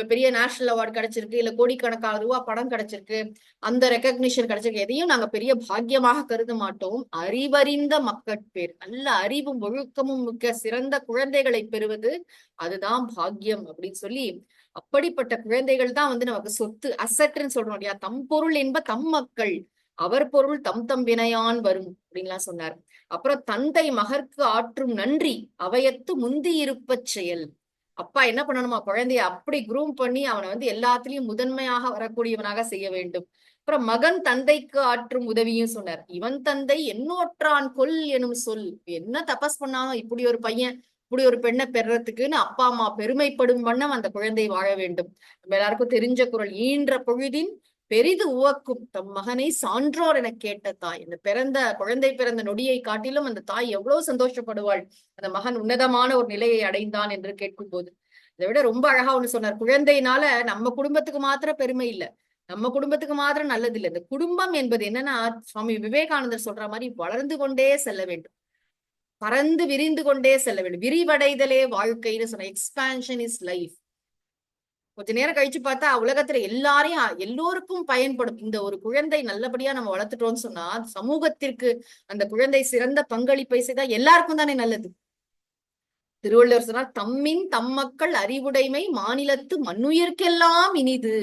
பெரிய நேஷனல் அவார்டு கிடைச்சிருக்கு, இல்ல கோடிக்கணக்கான ரூபா படம் கிடைச்சிருக்கு, அந்த ரெக்கக்னிஷன் கிடைச்சிருக்கு, எதையும் நாங்க பெரிய பாக்கியமாக கருத மாட்டோம். அறிவறிந்த மக்கட்பேர், நல்ல அறிவும் ஒழுக்கமும் மிக்க சிறந்த குழந்தைகளை பெறுவது அதுதான் பாக்கியம் அப்படின்னு சொல்லி, அப்படிப்பட்ட குழந்தைகள் தான் வந்து நமக்கு சொத்து, அசட்ன்னு சொல்றோம் இல்லையா, தம் பொருள் என்ப தம் மக்கள், அவர் பொருள் தம் தம் வினையான் வரும் அப்படின்லாம் சொன்னார். அப்புறம் தந்தை மகற்கு ஆற்றும் நன்றி அவையத்து முந்தி இருப்ப செயல். அப்பா என்ன பண்ணணுமா, குழந்தைய அப்படி குரூம் பண்ணி அவனை வந்து எல்லாத்துலயும் முதன்மையாக வரக்கூடியவனாக செய்ய வேண்டும். அப்புறம் மகன் தந்தைக்கு ஆற்றும் உதவியும் சொன்னார். இவன் தந்தை என்னோற்றான் கொல் எனும் சொல். என்ன தபஸ் பண்ணாலும் இப்படி ஒரு பையன் இப்படி ஒரு பெண்ணை பெறறதுக்குன்னு அப்பா அம்மா பெருமைப்படும் வண்ணம் அந்த குழந்தை வாழ வேண்டும். நம்ம எல்லாருக்கும் தெரிஞ்ச குரல், ஈன்ற பொழுதின் பெரிது உவக்கும் தம் மகனை சான்றோர் என கேட்ட தாய். இந்த குழந்தை பிறந்த நொடியை காட்டிலும் அந்த தாய் எவ்வளவு சந்தோஷப்படுவாள், அந்த மகன் உன்னதமான ஒரு நிலையை அடைந்தான் என்று கேட்கும் போது. இதை விட ரொம்ப அழகா ஒண்ணு சொன்னார், குழந்தையினால நம்ம குடும்பத்துக்கு மாத்திரம் பெருமை இல்ல, நம்ம குடும்பத்துக்கு மாத்திரம் நல்லது இல்லை, இந்த குடும்பம் என்பது என்னன்னா சுவாமி விவேகானந்தர் சொல்ற மாதிரி வளர்ந்து கொண்டே செல்ல வேண்டும், பறந்து விரிந்து கொண்டே செல்ல வேண்டும். விரிவடைதலே வாழ்க்கைன்னு சொன்ன, எக்ஸ்பான்ஷன் இஸ் லைஃப். கொஞ்ச நேரம் கழிச்சு பார்த்தா உலகத்துல எல்லோருக்கும் பயன்படும். இந்த ஒரு குழந்தை நல்லபடியா நம்ம வளர்த்துட்டோம்னு சொன்னா சமூகத்திற்கு அந்த குழந்தை சிறந்த பங்களிப்பை செய்தா எல்லாருக்கும் தானே நல்லது. திருவள்ளுவர் சொன்னார், தம்மின் தம் மக்கள் அறிவுடைமை மாநிலத்து மண்ணுயிர்க்கெல்லாம் இனிது.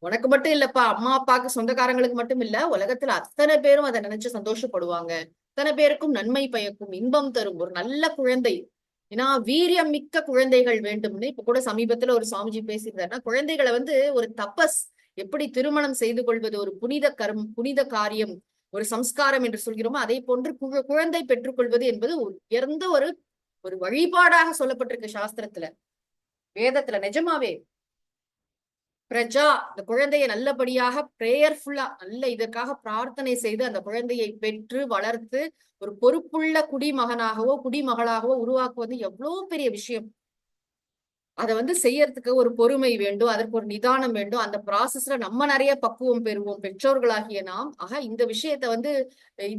உனக்கு மட்டும் இல்லப்பா, அம்மா அப்பாக்கு சொந்தக்காரங்களுக்கு மட்டும் இல்ல, உலகத்துல அத்தனை பேரும் அதை நினைச்சு சந்தோஷப்படுவாங்க, அத்தனை பேருக்கும் நன்மை பயக்கும், இன்பம் தரும் ஒரு நல்ல குழந்தை. ஏன்னா வீரியம் மிக்க குழந்தைகள் வேண்டும்னு இப்ப கூட சமீபத்துல ஒரு சுவாமிஜி பேசியிருந்தாருன்னா, குழந்தைகளை வந்து ஒரு தபஸ், எப்படி திருமணம் செய்து கொள்வது ஒரு புனித காரியம், ஒரு சம்ஸ்காரம் என்று சொல்கிறோமோ அதே போன்று குழந்தை பெற்றுக்கொள்வது என்பது உயர்ந்த ஒரு ஒரு வழிபாடாக சொல்லப்பட்டிருக்கு சாஸ்திரத்துல, வேதத்துல. நிஜமாவே பிரஜா, அந்த குழந்தையை நல்லபடியாக பிரேயர்ஃபுல்லா நல்ல இதற்காக பிரார்த்தனை செய்து அந்த குழந்தையை பெற்று வளர்த்து ஒரு பொறுப்புள்ள குடிமகனாகவோ குடிமகளாகவோ உருவாக்குவது எவ்வளவு பெரிய விஷயம். அதை வந்து செய்யறதுக்கு ஒரு பொறுமை வேண்டும், அதற்கு ஒரு நிதானம் வேண்டும். அந்த ப்ராசஸ்ல நம்ம நிறைய பக்குவம் பெறுவோம் பெற்றோர்களாகிய நாம். ஆக இந்த விஷயத்த வந்து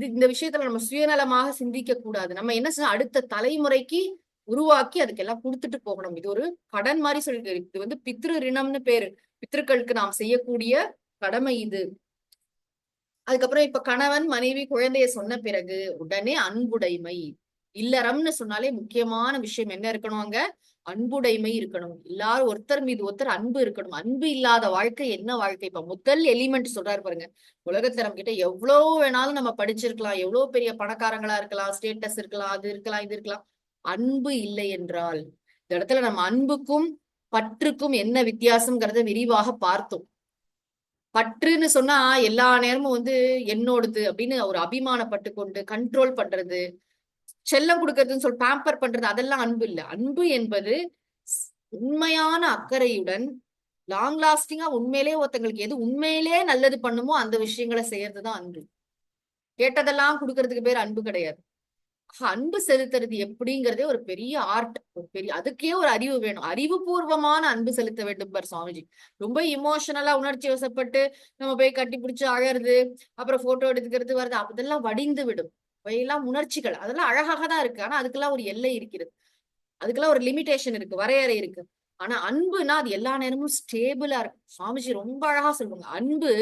இந்த விஷயத்துல நம்ம சுயநலமாக சிந்திக்க கூடாது. நம்ம என்ன செய்யணும், அடுத்த தலைமுறைக்கு உருவாக்கி அதுக்கெல்லாம் கொடுத்துட்டு போகணும். இது ஒரு கடன் மாதிரி சொல்லிட்டு, இது வந்து பித்ரு ரிணம்னு பேரு, பித்ருக்களுக்கு நாம் செய்யக்கூடிய கடமை இது. அதுக்கப்புறம் இப்ப கணவன் மனைவி குழந்தைய சொன்ன பிறகு உடனே அன்புடைமை. இல்லறம்னு சொன்னாலே முக்கியமான விஷயம் என்ன இருக்கணும், அங்க அன்புடைமை இருக்கணும். எல்லாரும் ஒருத்தர் மீது ஒருத்தர் அன்பு இருக்கணும். அன்பு இல்லாத வாழ்க்கை என்ன வாழ்க்கை? இப்ப முதல் எலிமெண்ட் சொல்றாரு பாருங்க, உலகத்துல நம்ம கிட்ட எவ்வளவு வேணாலும் நம்ம படிச்சிருக்கலாம், எவ்வளவு பெரிய பணக்காரங்களா இருக்கலாம், ஸ்டேட்டஸ் இருக்கலாம், அது இருக்கலாம் இது இருக்கலாம், அன்பு இல்லை என்றால் இந்த இடத்துல நம்ம அன்புக்கும் பற்றுக்கும் என்ன வித்தியாசம்ங்கிறத விரிவாக பார்த்தோம். பற்றுன்னு சொன்னா எல்லா நேரமும் வந்து என்னோடது அப்படின்னு ஒரு அபிமானப்பட்டு கொண்டு கண்ட்ரோல் பண்றது, செல்லம் கொடுக்கறதுன்னு சொல்லி பேம்பர் பண்றது, அதெல்லாம் அன்பு இல்லை. அன்பு என்பது உண்மையான அக்கறையுடன் லாங் லாஸ்டிங்கா உண்மையிலே ஒருத்தங்களுக்கு எது உண்மையிலே நல்லது பண்ணுமோ அந்த விஷயங்களை செய்யறதுதான் அன்பு. கேட்டதெல்லாம் கொடுக்கறதுக்கு பேர் அன்பு கிடையாது. அன்பு செலுத்துறது எப்படிங்கிறதே ஒரு பெரிய ஆர்ட், ஒரு பெரிய அதுக்கே ஒரு அறிவு வேணும். அறிவுபூர்வமான அன்பு செலுத்த வேண்டும் பார் சுவாமிஜி. ரொம்ப இமோஷனலா உணர்ச்சி வசப்பட்டு நம்ம போய் கட்டி பிடிச்சு அழறது, அப்புறம் போட்டோ எடுத்துக்கிறது வருது, அதெல்லாம் வடிந்து விடும். அவையெல்லாம் உணர்ச்சிகள், அதெல்லாம் அழகாக தான் இருக்கு. ஆனா அதுக்கெல்லாம் ஒரு எல்லை இருக்கிறது, அதுக்கெல்லாம் ஒரு லிமிடேஷன் இருக்கு, வரையறை இருக்கு. ஆனா அன்புனா அது எல்லா நேரமும் ஸ்டேபிளா இருக்கு. சுவாமிஜி ரொம்ப அழகா சொல்லுவாங்க, அன்பு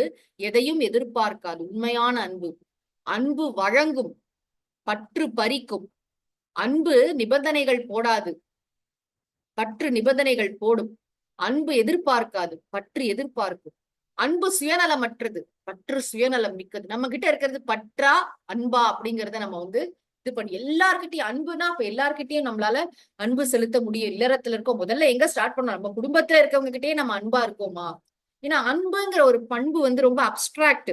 எதையும் எதிர்பார்க்காது, உண்மையான அன்பு. அன்பு வழங்கும், பற்று பறிக்கும். அன்பு நிபந்தனைகள் போடாது, பற்று நிபந்தனைகள் போடும். அன்பு எதிர்பார்க்காது, பற்று எதிர்பார்க்கும். அன்பு சுயநலமற்றது, பற்று சுயநலம் மிக்கது. நம்ம கிட்ட இருக்கிறது பற்றா அன்பா அப்படிங்கறத நம்ம வந்து இது பண்ணி எல்லார்கிட்டயும் அன்புனா இப்ப எல்லார்கிட்டயும் நம்மளால அன்பு செலுத்த முடியும். இல்லறத்துல இருக்கோம், முதல்ல எங்க ஸ்டார்ட் பண்ணோம், நம்ம குடும்பத்துல இருக்கவங்க கிட்டயே நம்ம அன்பா இருக்கோமா? ஏன்னா அன்புங்கிற ஒரு பண்பு வந்து ரொம்ப அப்டிராக்ட்.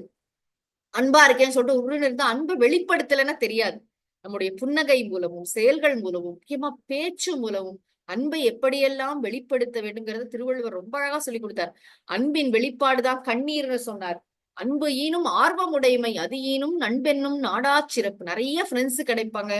அன்பா இருக்கேன்னு சொல்லிட்டு உருன்னு இருந்தா அன்பு வெளிப்படுத்தலைன்னா தெரியாது. நம்முடைய புன்னகை மூலமும் செயல்கள் மூலமும் முக்கியமா பேச்சு மூலமும் அன்பை எப்படியெல்லாம் வெளிப்படுத்த வேண்டும்ங்கிறத திருவள்ளுவர் ரொம்ப அழகா சொல்லி கொடுத்தார். அன்பின் வெளிப்பாடுதான் கண்ணீர்னு சொன்னார். அன்பு ஈனும் ஆர்வம் உடைமை, அது ஈனும் நண்பென்னும் நாடா சிறப்பு. நிறைய ஃப்ரெண்ட்ஸ் கிடைப்பாங்க,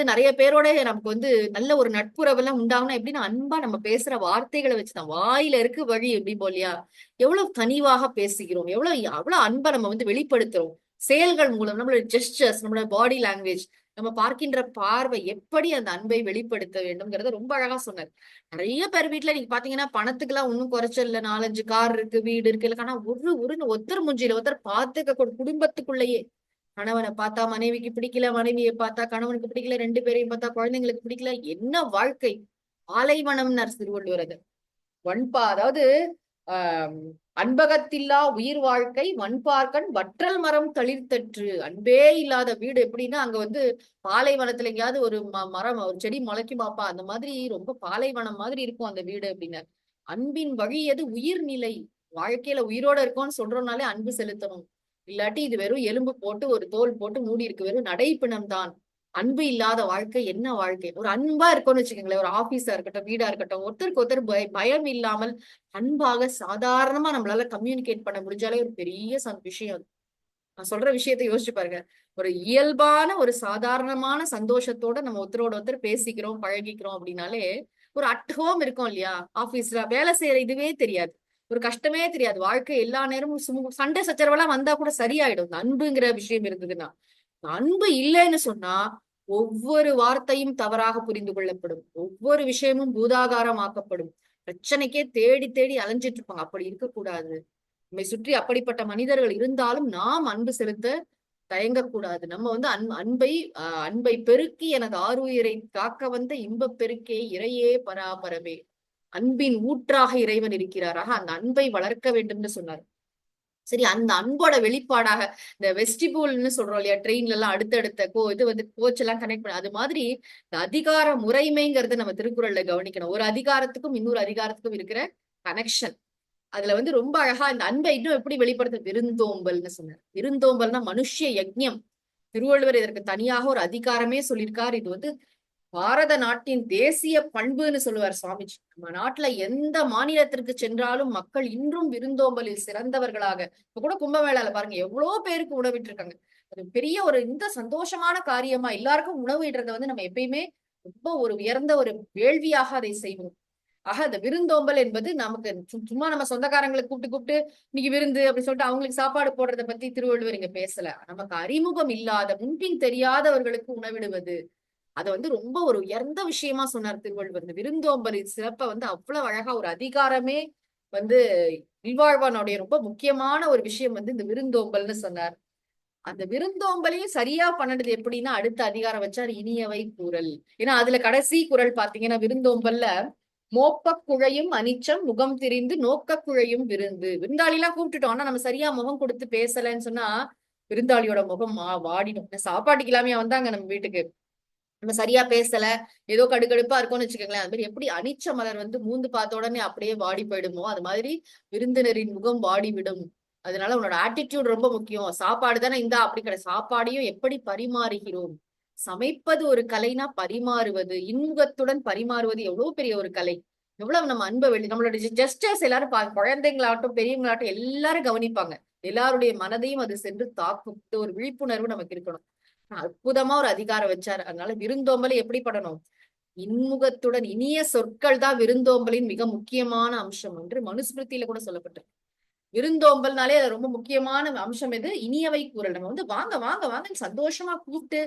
நிறைய பேரோட நமக்கு வந்து நல்ல ஒரு நட்புறவு எல்லாம் உண்டாகணும். எப்படின்னா அன்பா நம்ம பேசுற வார்த்தைகளை வச்சுதான், வாயில இருக்கு வழி எப்படி போலியா, எவ்வளவு கனிவாக பேசுகிறோம், அவ்வளவு அன்பை நம்ம வந்து வெளிப்படுத்துறோம் செயல்கள் மூலம், நம்மளோட ஜெஸ்டர்ஸ், நம்மளோட பாடி லாங்குவேஜ், நம்ம பார்க்கின்ற பார்வை எப்படி அந்த அன்பை வெளிப்படுத்த வேண்டும்ங்கிறத ரொம்ப அழகா சொன்னார். நிறைய பேர் வீட்டுல நீங்க பாத்தீங்கன்னா பணத்துக்கு எல்லாம் ஒன்னும் குறைச்சல் இல்ல, 4-5 கார் இருக்கு, வீடு இருக்கு, இல்ல ஆனா ஒருத்தர் மூஞ்சில ஒருத்தர் பார்த்துக்க குடும்பத்துக்குள்ளேயே கணவனை பார்த்தா மனைவிக்கு பிடிக்கல, மனைவியை பார்த்தா கணவனுக்கு பிடிக்கல, 2 பேரையும் பார்த்தா குழந்தைங்களுக்கு பிடிக்கல. என்ன வாழ்க்கை! பாலைவனம்னார் திருவள்ளுவர். அது வன்பா, அதாவது ஆஹ் அன்பகத்தில்லா உயிர் வாழ்க்கை வன்பார்க்கன் வற்றல் மரம் தளிர்த்தற்று. அன்பே இல்லாத வீடு எப்படின்னா அங்க வந்து பாலைவனத்துல எங்கேயாவது ஒரு மரம், ஒரு செடி முளைக்கும் பாப்பா, அந்த மாதிரி ரொம்ப பாலைவனம் மாதிரி இருக்கும் அந்த வீடு அப்படின்னாரு. அன்பின் வழி எது உயிர்நிலை. வாழ்க்கையில உயிரோட இருக்கோம்னு சொல்றோம்னாலே அன்பு செலுத்தணும். இல்லாட்டி இது வெறும் எலும்பு போட்டு ஒரு தோல் போட்டு மூடி இருக்கு, வெறும் நடைப்பிணம் தான். அன்பு இல்லாத வாழ்க்கை என்ன வாழ்க்கை? ஒரு அன்பா இருக்கும்னு வச்சுக்கோங்களேன், ஒரு ஆபீஸா இருக்கட்டும், வீடா இருக்கட்டும், ஒருத்தருக்கு ஒருத்தர் பயம் இல்லாமல் அன்பாக சாதாரணமா நம்மளால கம்யூனிகேட் பண்ண முடிஞ்சாலே ஒரு பெரிய விஷயம் அது. நான் சொல்ற விஷயத்தை யோசிச்சு பாருங்க. ஒரு இயல்பான ஒரு சாதாரணமான சந்தோஷத்தோட நம்ம ஒருத்தரோட ஒருத்தர் பேசிக்கிறோம், பழகிக்கிறோம் அப்படின்னாலே ஒரு அட் ஹோம் இருக்கும் இல்லையா? ஆபீஸ்ல வேலை செய்யற இதுவே தெரியாது, ஒரு கஷ்டமே தெரியாது. வாழ்க்கை எல்லா நேரமும் சண்டை சச்சரவெல்லாம் வந்தா கூட சரியாயிடும் இந்த அன்புங்கிற விஷயம் இருந்ததுன்னா. அன்பு இல்லைன்னு சொன்னா ஒவ்வொரு வார்த்தையும் தவறாக புரிந்து கொள்ளப்படும், ஒவ்வொரு விஷயமும் பூதாகாரமாக்கப்படும், பிரச்சனைக்கே தேடி தேடி அலைஞ்சிட்டு இருப்பாங்க. அப்படி இருக்கக்கூடாது. நம்மை சுற்றி அப்படிப்பட்ட மனிதர்கள் இருந்தாலும் நாம் அன்பு செலுத்த தயங்கக்கூடாது. நம்ம வந்து அன்பை பெருக்கி எனது ஆருயிரை காக்க வந்த இன்பப் பெருக்கே இறையே பராபரமே. அன்பின் ஊற்றாக இறைவன் இருக்கிறாராக அந்த அன்பை வளர்க்க வேண்டும்னு சொன்னார். சரி, அந்த அன்போட வெளிப்பாடாக இந்த வெஸ்டிபூல்னு சொல்றோம் இல்லையா, ட்ரெயின்ல எல்லாம் அடுத்தடுத்த இது வந்து கோச் எல்லாம் கனெக்ட் பண்ண, அது மாதிரி இந்த அதிகார முறைமைங்கிறத நம்ம திருக்குறள்ல கவனிக்கணும். ஒரு அதிகாரத்துக்கும் இன்னொரு அதிகாரத்துக்கும் இருக்கிற கனெக்ஷன். அதுல வந்து ரொம்ப அழகா இந்த அன்பை இன்னும் எப்படி வெளிப்படுத்த, விருந்தோம்பல்னு சொன்னார். விருந்தோம்பல்னா மனுஷ யஜ்ஞம். திருவள்ளுவர் இதற்கு தனியாக ஒரு அதிகாரமே சொல்லியிருக்கார். இது வந்து பாரத நாட்டின் தேசிய பண்புன்னு சொல்லுவார் சுவாமிஜி. நம்ம நாட்டுல எந்த மாநிலத்திற்கு சென்றாலும் மக்கள் இன்றும் விருந்தோம்பலில் சிறந்தவர்களாக. இப்ப கூட கும்பமேளால பாருங்க எவ்வளவு பேருக்கு உணவிட்டு இருக்காங்க. அது பெரிய ஒரு இந்த சந்தோஷமான காரியமா எல்லாருக்கும் உணவிடுறத வந்து நம்ம எப்பயுமே ரொம்ப ஒரு உயர்ந்த ஒரு வேள்வியாக அதை செய்வோம். ஆக அந்த விருந்தோம்பல் என்பது நமக்கு சும்மா நம்ம சொந்தக்காரங்களை கூப்பிட்டு கூப்பிட்டு இன்னைக்கு விருந்து அப்படின்னு சொல்லிட்டு அவங்களுக்கு சாப்பாடு போடுறதை பத்தி திருவள்ளுவர் இங்க பேசல. நமக்கு அறிமுகம் இல்லாத முன்பின் தெரியாதவர்களுக்கு உணவிடுவது, அதை வந்து ரொம்ப ஒரு உயர்ந்த விஷயமா சொன்னார் திருவள்ளுவர். இந்த விருந்தோம்பலின் சிறப்பை வந்து அவ்வளவு அழகா ஒரு அதிகாரமே வந்து இல்வாழ்வானுடைய ரொம்ப முக்கியமான ஒரு விஷயம் வந்து இந்த விருந்தோம்பல்னு சொன்னார். அந்த விருந்தோம்பலையும் சரியா பண்ணது எப்படின்னா அடுத்த அதிகாரம் வச்சார், இனியவை கூறல். ஏன்னா அதுல கடைசி குறள் பாத்தீங்கன்னா விருந்தோம்பல்ல மோப்ப குழையும் அனிச்சம் முகம் திரிந்து நோக்க குழையும் விருந்து. விருந்தாளி எல்லாம் கூப்பிட்டுட்டோம், ஆனா நம்ம சரியா முகம் கொடுத்து பேசலன்னு சொன்னா விருந்தாளியோட முகம் வாடிடும். சாப்பாட்டுக்கு இல்லாமையா வந்தாங்க நம்ம வீட்டுக்கு, நம்ம சரியா பேசல, ஏதோ கடுகடுப்பா இருக்கும்னு வச்சுக்கோங்களேன். அது மாதிரி எப்படி அனிச்ச மலர் வந்து மூந்து பார்த்த உடனே அப்படியே வாடி போயிடுமோ அது மாதிரி விருந்தினரின் முகம் வாடி விடும். அதனால உன்னோட ஆட்டிடியூட் ரொம்ப முக்கியம். சாப்பாடு தானே இந்தா அப்படி கிடையாது, சாப்பாடையும் எப்படி பரிமாறுகிறோம். சமைப்பது ஒரு கலைனா பரிமாறுவது, இன்முகத்துடன் பரிமாறுவது எவ்வளவு பெரிய ஒரு கலை. எவ்வளவு நம்ம அன்பை நம்மளோட ஜெஸ்டர்ஸ் எல்லாரும் குழந்தைங்களாகட்டும் பெரியவங்களாகட்டும் எல்லாரும் கவனிப்பாங்க. எல்லாருடைய மனதையும் அது சென்று தாக்கும். ஒரு விழிப்புணர்வு நமக்கு இருக்கணும். அற்புதமா ஒரு அதிகாரம் வச்சாரு. அதனால விருந்தோம்பலை எப்படி படணும், இன்முகத்துடன். இனிய சொற்கள் தான் விருந்தோம்பலின் மிக முக்கியமான அம்சம் என்று மனுஸ்மிருதியில கூட சொல்லப்பட்டிருக்கு. விருந்தோம்பல்னாலே அது ரொம்ப முக்கியமான அம்சம் எது, இனியவை கூறல். நம்ம வந்து வாங்க வாங்க வாங்க சந்தோஷமா கூப்பிட்டு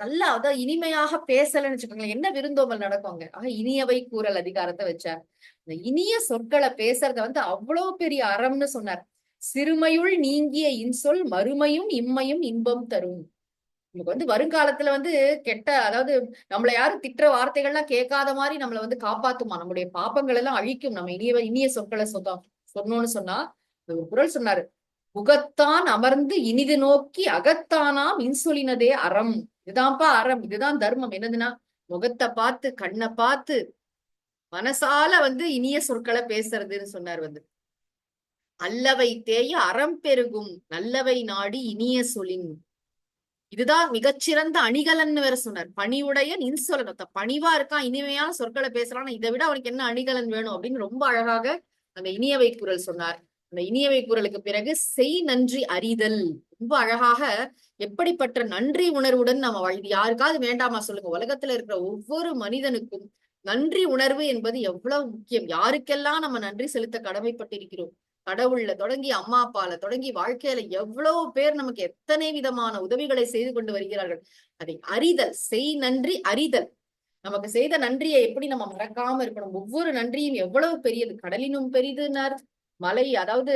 நல்லா அதான் இனிமையாக பேசலன்னு வச்சுக்கோங்களேன், என்ன விருந்தோம்பல் நடக்குங்க. ஆக இனியவை கூறல் அதிகாரத்தை வச்சார். இந்த இனிய சொற்களை பேசுறத வந்து அவ்வளவு பெரிய அறம்னு சொன்னார். சிறுமையுள் நீங்கிய இன்சொல் மறுமையும் இம்மையும் இன்பம் தரும். நமக்கு வந்து வருங்காலத்துல வந்து கெட்ட, அதாவது நம்மள யாரும் திட்டுற வார்த்தைகள்லாம் கேட்காத மாதிரி நம்மள வந்து காப்பாத்துமா, நம்முடைய பாப்பங்கள் எல்லாம் அழிக்கும் நம்ம இனிய சொற்களை சொன்னோம்னு சொன்னா. ஒரு குறள் சொன்னாரு, முகத்தான் அமர்ந்து இனிது நோக்கி அகத்தானாம் இன்சொலினதே அறம். இதுதான்ப்பா அறம், இதுதான் தர்மம். என்னதுன்னா முகத்தை பார்த்து கண்ணை பார்த்து மனசால வந்து இனிய சொற்களை பேசுறதுன்னு சொன்னார். வந்து அல்லவை தேய அறம் பெருகும் நல்லவை நாடி இனிய சொலின். இதுதான் மிகச்சிறந்த அணிகலன்னு வேற சொன்னார். பணிவுடைய இன்சொலன், பணிவா இருக்கான், இனிமையான சொற்களை பேசலாம், இதை விட அவனுக்கு என்ன அணிகலன் வேணும் அப்படின்னு ரொம்ப அழகாக அந்த இனியவை குறள் சொன்னார். அந்த இனியவை குறளுக்கு பிறகு செய் நன்றி அறிதல். ரொம்ப அழகாக எப்படிப்பட்ட நன்றி உணர்வுடன் நம்ம இது யாருக்காவது வேண்டாமா சொல்லுங்க. உலகத்துல இருக்கிற ஒவ்வொரு மனிதனுக்கும் நன்றி உணர்வு என்பது எவ்வளவு முக்கியம். யாருக்கெல்லாம் நம்ம நன்றி செலுத்த கடமைப்பட்டிருக்கிறோம். கடவுள்ல தொடங்கி அம்மா அப்பால தொடங்கி வாழ்க்கையில எவ்வளவு பேர் நமக்கு எத்தனை விதமான உதவிகளை செய்து கொண்டு வருகிறார்கள். அதை அறிதல், செய் நன்றி அறிதல். நமக்கு செய்த நன்றியை எப்படி நம்ம மறக்காம இருக்கணும். ஒவ்வொரு நன்றியும் எவ்வளவு பெரியது. கடலினும் பெரிதுனர், மலை அதாவது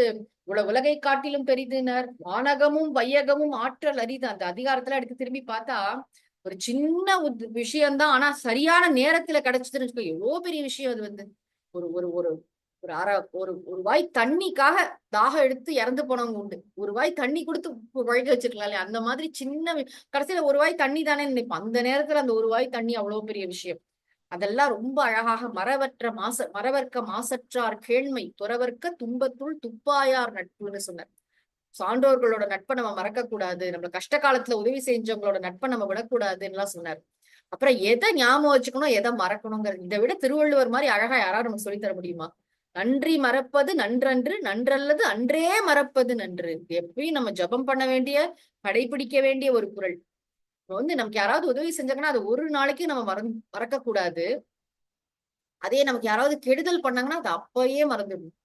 உலகை காட்டிலும் பெரிதுனர், வானகமும் வையகமும் ஆற்றல் அரிது. அந்த அதிகாரத்துல எடுத்து திரும்பி பார்த்தா ஒரு சின்ன விஷயம்தான், ஆனா சரியான நேரத்துல கிடைச்சதுன்னு வச்சுக்கோ, எவ்வளவு பெரிய விஷயம் அது வந்து. ஒரு ஒரு ஒரு ஒரு அரை ஒரு வாய் தண்ணிக்காக தாகம் எடுத்து இறந்து போனவங்க உண்டு. ஒரு வாய் தண்ணி கொடுத்து உழைக்க வச்சிருக்கலாம் இல்லையா? அந்த மாதிரி சின்ன கடைசியில ஒரு வாய் தண்ணி தானே நினைப்போம். அந்த நேரத்துல அந்த ஒரு வாய் தண்ணி அவ்வளவு பெரிய விஷயம். அதெல்லாம் ரொம்ப அழகாக மறவர்க்க மாசற்றார் கேள்மை துறவர்க்க துன்பத்துள் துப்பாயார் நட்புன்னு சொன்னார். சான்றோர்களோட நட்பை நம்ம மறக்க கூடாது, நம்ம கஷ்ட காலத்துல உதவி செஞ்சவங்களோட நட்பை நம்ம விடக்கூடாதுன்னு எல்லாம் சொன்னார். அப்புறம் எதை ஞாபகம் வச்சுக்கணும், எதை மறக்கணுங்கிறது. இதை விட திருவள்ளுவர் மாதிரி அழகா யாராவது நமக்கு சொல்லி தர முடியுமா? நன்றி மறப்பது நன்றன்று, நன்றல்லது அன்றே மறப்பது நன்று. எப்பயும் நம்ம ஜபம் பண்ண வேண்டிய, கடைபிடிக்க வேண்டிய ஒரு குறள். நமக்கு யாராவது உதவி செஞ்சாங்கன்னா அது ஒரு நாளைக்கு நம்ம மறக்க கூடாது. அதே நமக்கு யாராவது கெடுதல் பண்ணாங்கன்னா அது அப்பயே மறந்துடும்.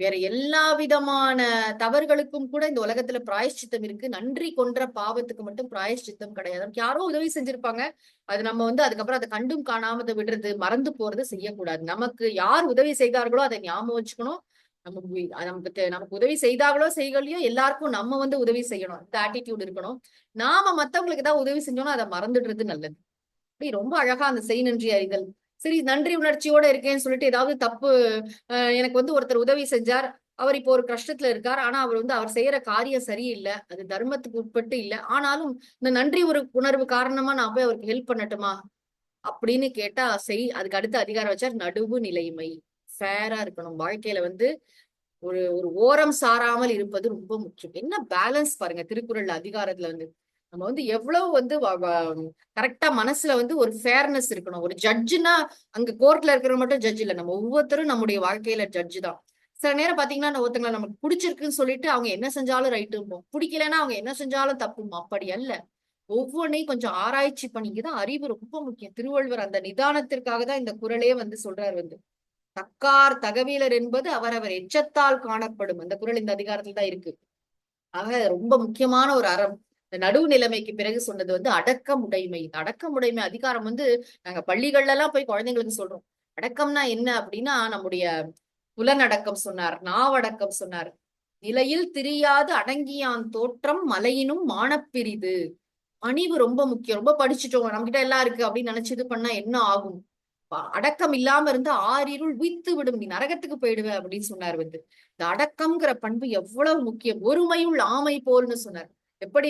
வேற எல்லா விதமான தவறுகளுக்கும் கூட இந்த உலகத்துல பிராயஷ்சித்தம் இருக்கு. நன்றி கொன்ற பாவத்துக்கு மட்டும் பிராயஷ்சித்தம் கிடையாது. நமக்கு யாரோ உதவி செஞ்சிருப்பாங்க, அது நம்ம அதுக்கப்புறம் அதை கண்டும் காணாம விடுறது, மறந்து போறது செய்யக்கூடாது. நமக்கு யார் உதவி செய்தார்களோ அதை ஞாபகம் வச்சுக்கணும். நமக்கு உதவி செய்தாங்களோ செய்கலையோ எல்லாருக்கும் நம்ம உதவி செய்யணும். இந்த ஆட்டிடியூட் இருக்கணும். நாம மத்தவங்களுக்கு ஏதாவது உதவி செஞ்சோம்னா அதை மறந்துடுறது நல்லது. அப்படி ரொம்ப அழகா அந்த செய் நன்றி அறிதல். சரி, நன்றி உணர்ச்சியோட இருக்கேன்னு சொல்லிட்டு ஏதாவது தப்பு, எனக்கு ஒருத்தர் உதவி செஞ்சார், அவர் இப்போ ஒரு கஷ்டத்துல இருக்கார், ஆனா அவர் செய்யற காரியம் சரியில்லை, அது தர்மத்துக்கு உட்பட்டு இல்லை, ஆனாலும் இந்த நன்றி ஒரு உணர்வு காரணமா நான் போய் அவருக்கு ஹெல்ப் பண்ணட்டுமா அப்படின்னு கேட்டா அதுக்கு அடுத்த அதிகாரம் வச்சார் நடுவு நிலைமை. ஃபேரா இருக்கணும். வாழ்க்கையில ஒரு ஒரு ஓரம் சாராமல் இருப்பது ரொம்ப முக்கியம். என்ன பேலன்ஸ் பாருங்க திருக்குறள் அதிகாரத்துல நம்ம எவ்வளவு கரெக்டா மனசுல ஒரு ஃபேர்னஸ் இருக்கணும். ஒரு ஜட்ஜுனா அங்க கோர்ட்ல இருக்கிறவங்க மட்டும் ஜட்ஜ் இல்ல, நம்ம ஒவ்வொருத்தரும் நம்முடைய வாழ்க்கையில ஜட்ஜு தான். சில நேரம் பாத்தீங்கன்னா ஒருத்தங்களை நமக்கு பிடிச்சிருக்குன்னு சொல்லிட்டு அவங்க என்ன செஞ்சாலும் ரைட்டும்போம், பிடிக்கலன்னா அவங்க என்ன செஞ்சாலும் தப்பும். அப்படி அல்ல, ஒவ்வொன்னையும் கொஞ்சம் ஆராய்ச்சி பண்ணிக்குதான் அறிவு ரொம்ப முக்கியம். திருவள்ளுவர் அந்த நிதானத்திற்காக தான் இந்த குறளே சொல்றாரு. தக்கார் தகவலர் என்பது அவரவர் எச்சத்தால் காணப்படும். அந்த குறள் இந்த அதிகாரத்துல தான் இருக்கு. ஆக ரொம்ப முக்கியமான ஒரு அறம். இந்த நடுவு நிலைமைக்கு பிறகு சொன்னது அடக்கமுடைமை. அடக்கமுடைமை அதிகாரம் நாங்க பள்ளிகள்ல எல்லாம் போய் குழந்தைங்களுக்கு சொல்றோம். அடக்கம்னா என்ன அப்படின்னா நம்முடைய புலனடக்கம் சொன்னார், நாவடக்கம் சொன்னார். நிலையில் திரியாது அடங்கியான் தோற்றம் மலையினும் மானப்பிரிது. பணிவு ரொம்ப முக்கியம். ரொம்ப படிச்சுட்டோம், நம்ம கிட்ட எல்லாம் இருக்கு அப்படின்னு நினைச்சு பண்ணா என்ன ஆகும்? அடக்கம் இல்லாம இருந்து ஆறிருள் உய்த்து விடும், நீ நரகத்துக்கு போயிடுவ அப்படின்னு சொன்னார். இந்த அடக்கம்ங்கிற பண்பு எவ்வளவு முக்கியம். ஒருமையுள் ஆமை போல்னு சொன்னார். எப்படி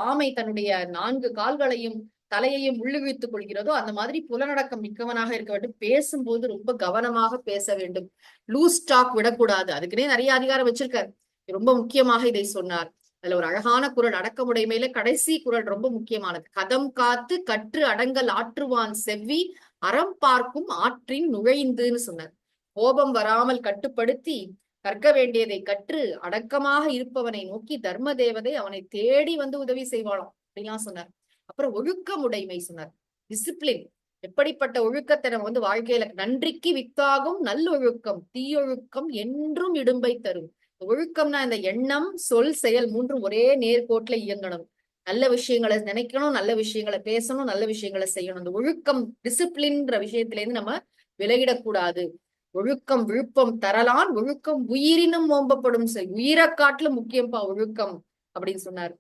ஆமை தன்னுடைய 4 கால்களையும் தலையையும் உள்ளுவித்துக் கொள்கிறதோ அந்த மாதிரி புலனடக்கம் மிக்கவனாக இருக்க வேண்டும். பேசும்போது ரொம்ப கவனமாக பேச வேண்டும், லூஸ் டாக் விடக்கூடாது. அதுக்குன்னே நிறைய அதிகாரம் வச்சிருக்காரு. ரொம்ப முக்கியமாக இதை சொன்னார். அதுல ஒரு அழகான குறள், அடக்கமுடைமையில கடைசி குறள் ரொம்ப முக்கியமானது. கதம் காத்து கற்று அடங்கல் ஆற்றுவான் செவ்வி அறம் பார்க்கும் ஆற்றின் நுழைந்துன்னு சொன்னார். கோபம் வராமல் கட்டுப்படுத்தி கற்க வேண்டியதை கற்று அடக்கமாக இருப்பவனை நோக்கி தர்ம தேவதை அவனை தேடி உதவி செய்வாளாம் அப்படிலாம் சொன்னார். அப்புறம் ஒழுக்கமுடைமை சொன்னார், டிசிப்ளின். எப்படிப்பட்ட ஒழுக்கத்தை நம்ம வாழ்க்கையில நன்றிக்கு வித்தாகும் நல்லொழுக்கம் தீயொழுக்கம் என்றும் இடும்பை தரும். ஒழுக்கம்னா இந்த எண்ணம் சொல் செயல் மூன்றும் ஒரே நேர்கோட்டுல இயங்கணும். நல்ல விஷயங்களை நினைக்கணும், நல்ல விஷயங்களை பேசணும், நல்ல விஷயங்களை செய்யணும். இந்த ஒழுக்கம் டிசிப்ளின்ன்ற விஷயத்துல இருந்து நம்ம விலகிடக்கூடாது. ஒழுக்கம் விழுப்பம் தரலான் ஒழுக்கம் உயிரினும் ஓம்பப்படும். உயிரை காட்டிலும் முக்கியம்பா ஒழுக்கம் அப்படின்னு சொன்னார்.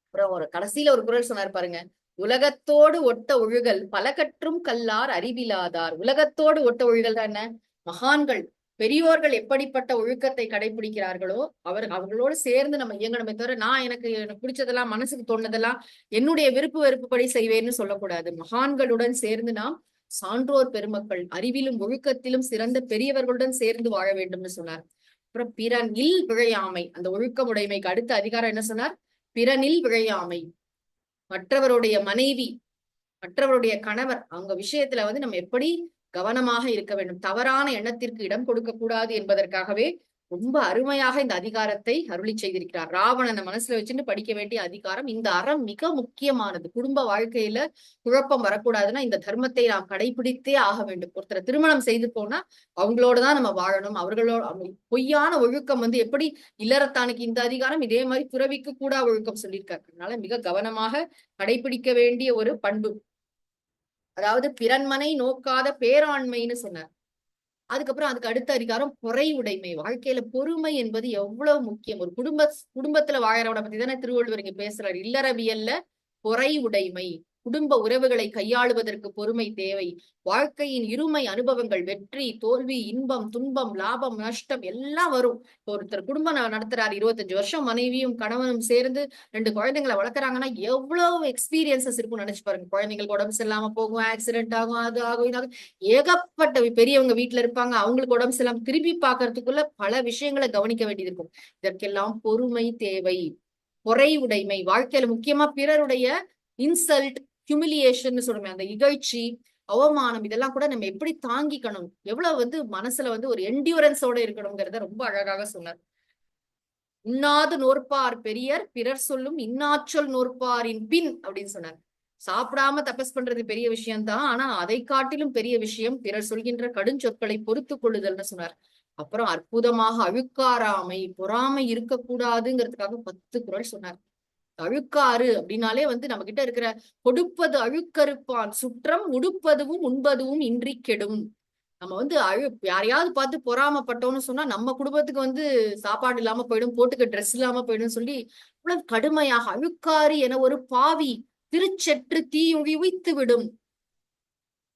அப்புறம் ஒரு கடைசியில ஒரு குறள் சொன்னார் பாருங்க, உலகத்தோடு ஒட்ட ஒழுகல் பல கற்றும் கல்லார் அறிவிலாதார். உலகத்தோடு ஒட்ட ஒழுகல் தான் என்ன? மகான்கள் பெரியோர்கள் எப்படிப்பட்ட ஒழுக்கத்தை கடைபிடிக்கிறார்களோ அவர்களோடு சேர்ந்து நம்ம இயங்கணுமே தவிர எனக்கு பிடிச்சதெல்லாம் மனசுக்கு தோணுதெல்லாம் என்னுடைய விருப்பு வெறுப்புப்படி செய்வேன்னு சொல்லக்கூடாது. மகான்களுடன் சேர்ந்து நாம் சான்றோர் பெருமக்கள் அறிவிலும் ஒழுக்கத்திலும் சிறந்த பெரியவர்களுடன் சேர்ந்து வாழ வேண்டும்னு சொன்னார். அப்புறம் பிறனில் விழையாமை, அந்த ஒழுக்கமுடைமைக்கு அடுத்த அதிகாரம் என்ன சொன்னார்? பிறனில் விழையாமை. மற்றவருடைய மனைவி, மற்றவருடைய கணவர், அவங்க விஷயத்துல நம்ம எப்படி கவனமாக இருக்க வேண்டும். தவறான எண்ணத்திற்கு இடம் கொடுக்க கூடாது என்பதற்காகவே ரொம்ப அருமையாக இந்த அதிகாரத்தை அருளி செய்திருக்கிறார். ராவணனை மனசுல வச்சுட்டு படிக்க வேண்டிய அதிகாரம். இந்த அறம் மிக முக்கியமானது. குடும்ப வாழ்க்கையில குழப்பம் வரக்கூடாதுன்னா இந்த தர்மத்தை நாம் கடைபிடித்தே ஆக வேண்டும். ஒருத்தரை திருமணம் செய்து போனா அவங்களோடதான் நம்ம வாழணும். அவங்களோட பொய்யான ஒழுக்கம் எப்படி இல்லறத்தானுக்கு இந்த அதிகாரம், இதே மாதிரி துறவிக்கு கூட ஒழுக்கம் சொல்லியிருக்காரு. அதனால மிக கவனமாக கடைபிடிக்க வேண்டிய ஒரு பண்பு. அதாவது பிறன்மனை நோக்காத பேராண்மைன்னு சொன்னார். அதுக்கப்புறம் அதுக்கு அடுத்த அதிகாரம் பொறை உடைமை. வாழ்க்கையில பொறுமை என்பது எவ்வளவு முக்கியம். ஒரு குடும்பத்துல வாழறவனை பத்தி தானே திருவள்ளுவர் இங்க பேசுறாரு. இல்லறவியல்ல பொறை உடைமை. குடும்ப உறவுகளை கையாளுவதற்கு பொறுமை தேவை. வாழ்க்கையின் இருமை அனுபவங்கள், வெற்றி தோல்வி, இன்பம் துன்பம், லாபம் நஷ்டம் எல்லாம் வரும். ஒருத்தர் குடும்பம் நடத்துறாரு, 25 வருஷம் மனைவியும் கணவனும் சேர்ந்து 2 குழந்தைங்களை வளர்க்குறாங்கன்னா எவ்வளவு எக்ஸ்பீரியன்சஸ் இருக்கும்னு நினைச்சு பாருங்க. குழந்தைங்களுக்கு உடம்பு சரியில்லாம போகும், ஆக்சிடென்ட் ஆகும், அது ஆகும், இதாகும், ஏகப்பட்ட பெரியவங்க வீட்டுல இருப்பாங்க, அவங்களுக்கு உடம்பு சரியில்லாம திரும்பி பாக்குறதுக்குள்ள பல விஷயங்களை கவனிக்க வேண்டியது இருக்கும். இதற்கெல்லாம் பொறுமை தேவை. பொறை உடைமை வாழ்க்கையில முக்கியமா பிறருடைய இன்சல்ட், ஹியூமிலியேஷன் சொல்றோமே, அந்த இகழ்ச்சி, அவமானம், இதெல்லாம் கூட நம்ம எப்படி தாங்கிக்கணும், எவ்வளவு மனசுல ஒரு என்டியூரன்ஸோட இருக்கணுங்கிறத ரொம்ப அழகாக சொன்னார். உண்ணாது நோற்பார் பெரியர், பிறர் சொல்லும் இன்னாச்சொல் நோற்பாரின் பின் அப்படின்னு சொன்னார். சாப்பிடாம தபஸ் பண்றது பெரிய விஷயம்தான். ஆனா அதை காட்டிலும் பெரிய விஷயம் பிறர் சொல்கின்ற கடுஞ்சொற்களை பொறுத்து கொள்ளுதல்னு சொன்னார். அப்புறம் அற்புதமாக அழுக்காராமை, பொறாமை இருக்கக்கூடாதுங்கிறதுக்காக 10 குறள் சொன்னார். அழுக்காறு அப்படின்னாலே நம்ம கிட்ட இருக்கிற கொடுப்பது அழுக்கறுப்பான் சுற்றம், உடுப்பதுவும் உண்பதுவும் இன்றி கெடும். நம்ம யாரையாவது பார்த்து பொறாமப்பட்டோம்னு சொன்னா நம்ம குடும்பத்துக்கு சாப்பாடு இல்லாம போயிடும், போட்டுக்க ட்ரெஸ் இல்லாம போயிடும் சொல்லி இவ்வளவு கடுமையாக அழுக்காறு என ஒரு பாவி திருச்செற்று தீயுழி உய்த்து விடும்.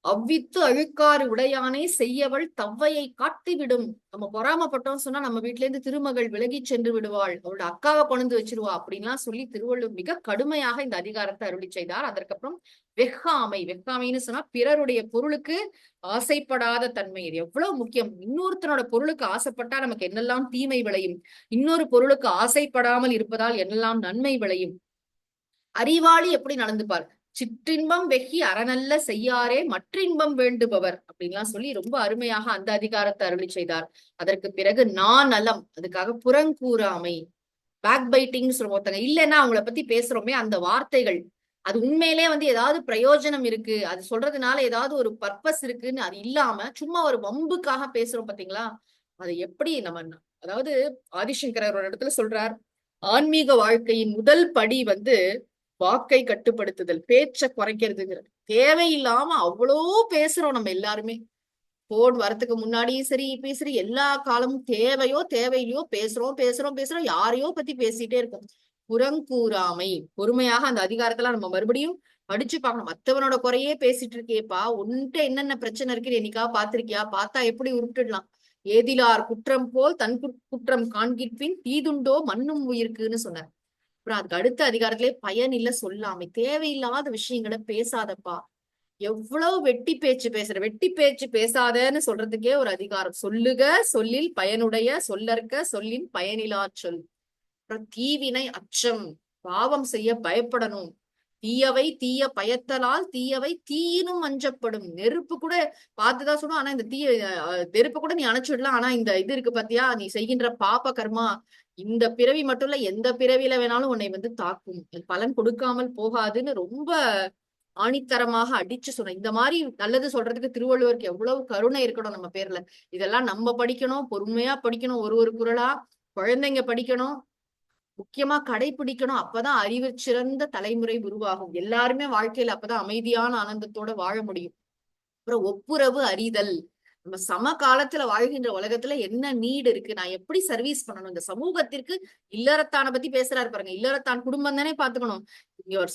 அவ்வித்து அழுக்காறு உடையானே செய்யவள் தவ்வையை காட்டிவிடும். நம்ம பொறாமப்பட்டோம் சொன்னா நம்ம வீட்டுல இருந்து திருமகள் விலகி சென்று விடுவாள், அவளோட அக்காவை கொண்டு வச்சிருவா அப்படின்லாம் சொல்லி திருவள்ளுவர் மிக கடுமையாக இந்த அதிகாரத்தை அருளி செய்தார். அதற்கப்புறம் வெக்காமை. வெக்காமைன்னு சொன்னா பிறருடைய பொருளுக்கு ஆசைப்படாத தன்மை. இது எவ்வளவு முக்கியம். இன்னொருத்தனோட பொருளுக்கு ஆசைப்பட்டா நமக்கு என்னெல்லாம் தீமை விளையும், இன்னொரு பொருளுக்கு ஆசைப்படாமல் இருப்பதால் என்னெல்லாம் நன்மை விளையும். அறிவாளி எப்படி நடந்துப்பார், சிற்றின்பம் வெகி அறநல்ல செய்யாரே மற்றின்பம் வேண்டுபவர் அப்படின்லாம் சொல்லி ரொம்ப அருமையாக அந்த அதிகாரத்தை அருளி செய்தார். அதற்கு பிறகு நான் நலம், அதுக்காக புறங்கூறாமை, பேக் பைட்டிங் ஒருத்தங்க இல்லைன்னா அவங்கள பத்தி பேசுறோமே அந்த வார்த்தைகள், அது உண்மையிலே ஏதாவது பிரயோஜனம் இருக்கு, அது சொல்றதுனால ஏதாவது ஒரு பர்பஸ் இருக்குன்னு அது இல்லாம சும்மா ஒரு வம்புக்காக பேசுறோம் பாத்தீங்களா, அதை எப்படி நம்ம, அதாவது ஆதிசங்கரர் ஒரு இடத்துல சொல்றார், ஆன்மீக வாழ்க்கையின் முதல் படி வாக்கை கட்டுப்படுத்துதல், பேச்ச குறைக்கிறதுங்கிறது. தேவையில்லாம அவ்வளோ பேசுறோம் நம்ம எல்லாருமே. போன் வரத்துக்கு முன்னாடியும் சரி இப்பயும் சரி எல்லா காலமும் தேவையோ தேவையிலையோ பேசுறோம், யாரையோ பத்தி பேசிட்டே இருக்கோம். புறங்கூறாமை. பொறுமையாக அந்த அதிகாரத்துல நம்ம மறுபடியும் படிச்சு பார்க்கணும். மத்தவனோட குறையே பேசிட்டு இருக்கேப்பா, உன்கிட்ட என்னென்ன பிரச்சனை இருக்குன்னு என்னைக்கா பாத்திருக்கியா, பார்த்தா எப்படி உருட்டுடலாம். ஏதிலார் குற்றம் போல் தன் குற்றம் காண்கிற்பின் தீதுண்டோ மண்ணும் உயிருக்குன்னு சொன்னார். அப்புறம் அதுக்கு அடுத்த அதிகாரத்திலே பயன் இல்ல சொல்லாமை. தேவையில்லாத விஷயங்களை பேசாதப்பா. எவ்வளவு வெட்டி பேச்சு பேசுற, வெட்டி பேச்சு பேசாதன்னு சொல்றதுக்கே ஒரு அதிகாரம். சொல்லுக சொல்லில் பயனுடைய, சொல்லற்க சொல்லின் பயனிலா சொல். அப்புறம் தீவினை அச்சம், பாவம் செய்ய பயப்படணும். தீயவை தீய பயத்தலால் தீயவை தீயினும் அஞ்சப்படும். நெருப்பு கூட பார்த்துதான் சொல்லும், ஆனா இந்த நெருப்பு கூட நீ அணைச்சிடலாம், ஆனா இந்த இது இருக்கு பாத்தியா, நீ செய்கின்ற பாப கர்மா இந்த பிறவி மட்டும் இல்ல எந்த பிறவியில வேணாலும் உன்னை தாக்கும், பலன் கொடுக்காமல் போகாதுன்னு ரொம்ப ஆணித்தரமாக அடிச்சு சொன்ன. இந்த மாதிரி நல்லது சொல்றதுக்கு திருவள்ளுவருக்கு எவ்வளவு கருணை இருக்கணும் நம்ம பேர்ல. இதெல்லாம் நம்ம படிக்கணும், பொறுமையா படிக்கணும், ஒரு குறளா குழந்தைங்க படிக்கணும், முக்கியமா கடைபிடிக்கணும். அப்பதான் அறிவு சிறந்த தலைமுறை உருவாகும். எல்லாருமே வாழ்க்கையில அப்பதான் அமைதியான ஆனந்தத்தோட வாழ முடியும். அப்புறம் ஒப்புரவு அறிதல். நம்ம சம காலத்துல வாழ்கின்ற உலகத்துல என்ன நீடு இருக்கு, நான் எப்படி சர்வீஸ் பண்ணணும் இந்த சமூகத்திற்கு. இல்லறத்தான பத்தி பேசுறாரு பாருங்க, இல்லறத்தான் குடும்பம் தானே பாத்துக்கணும்.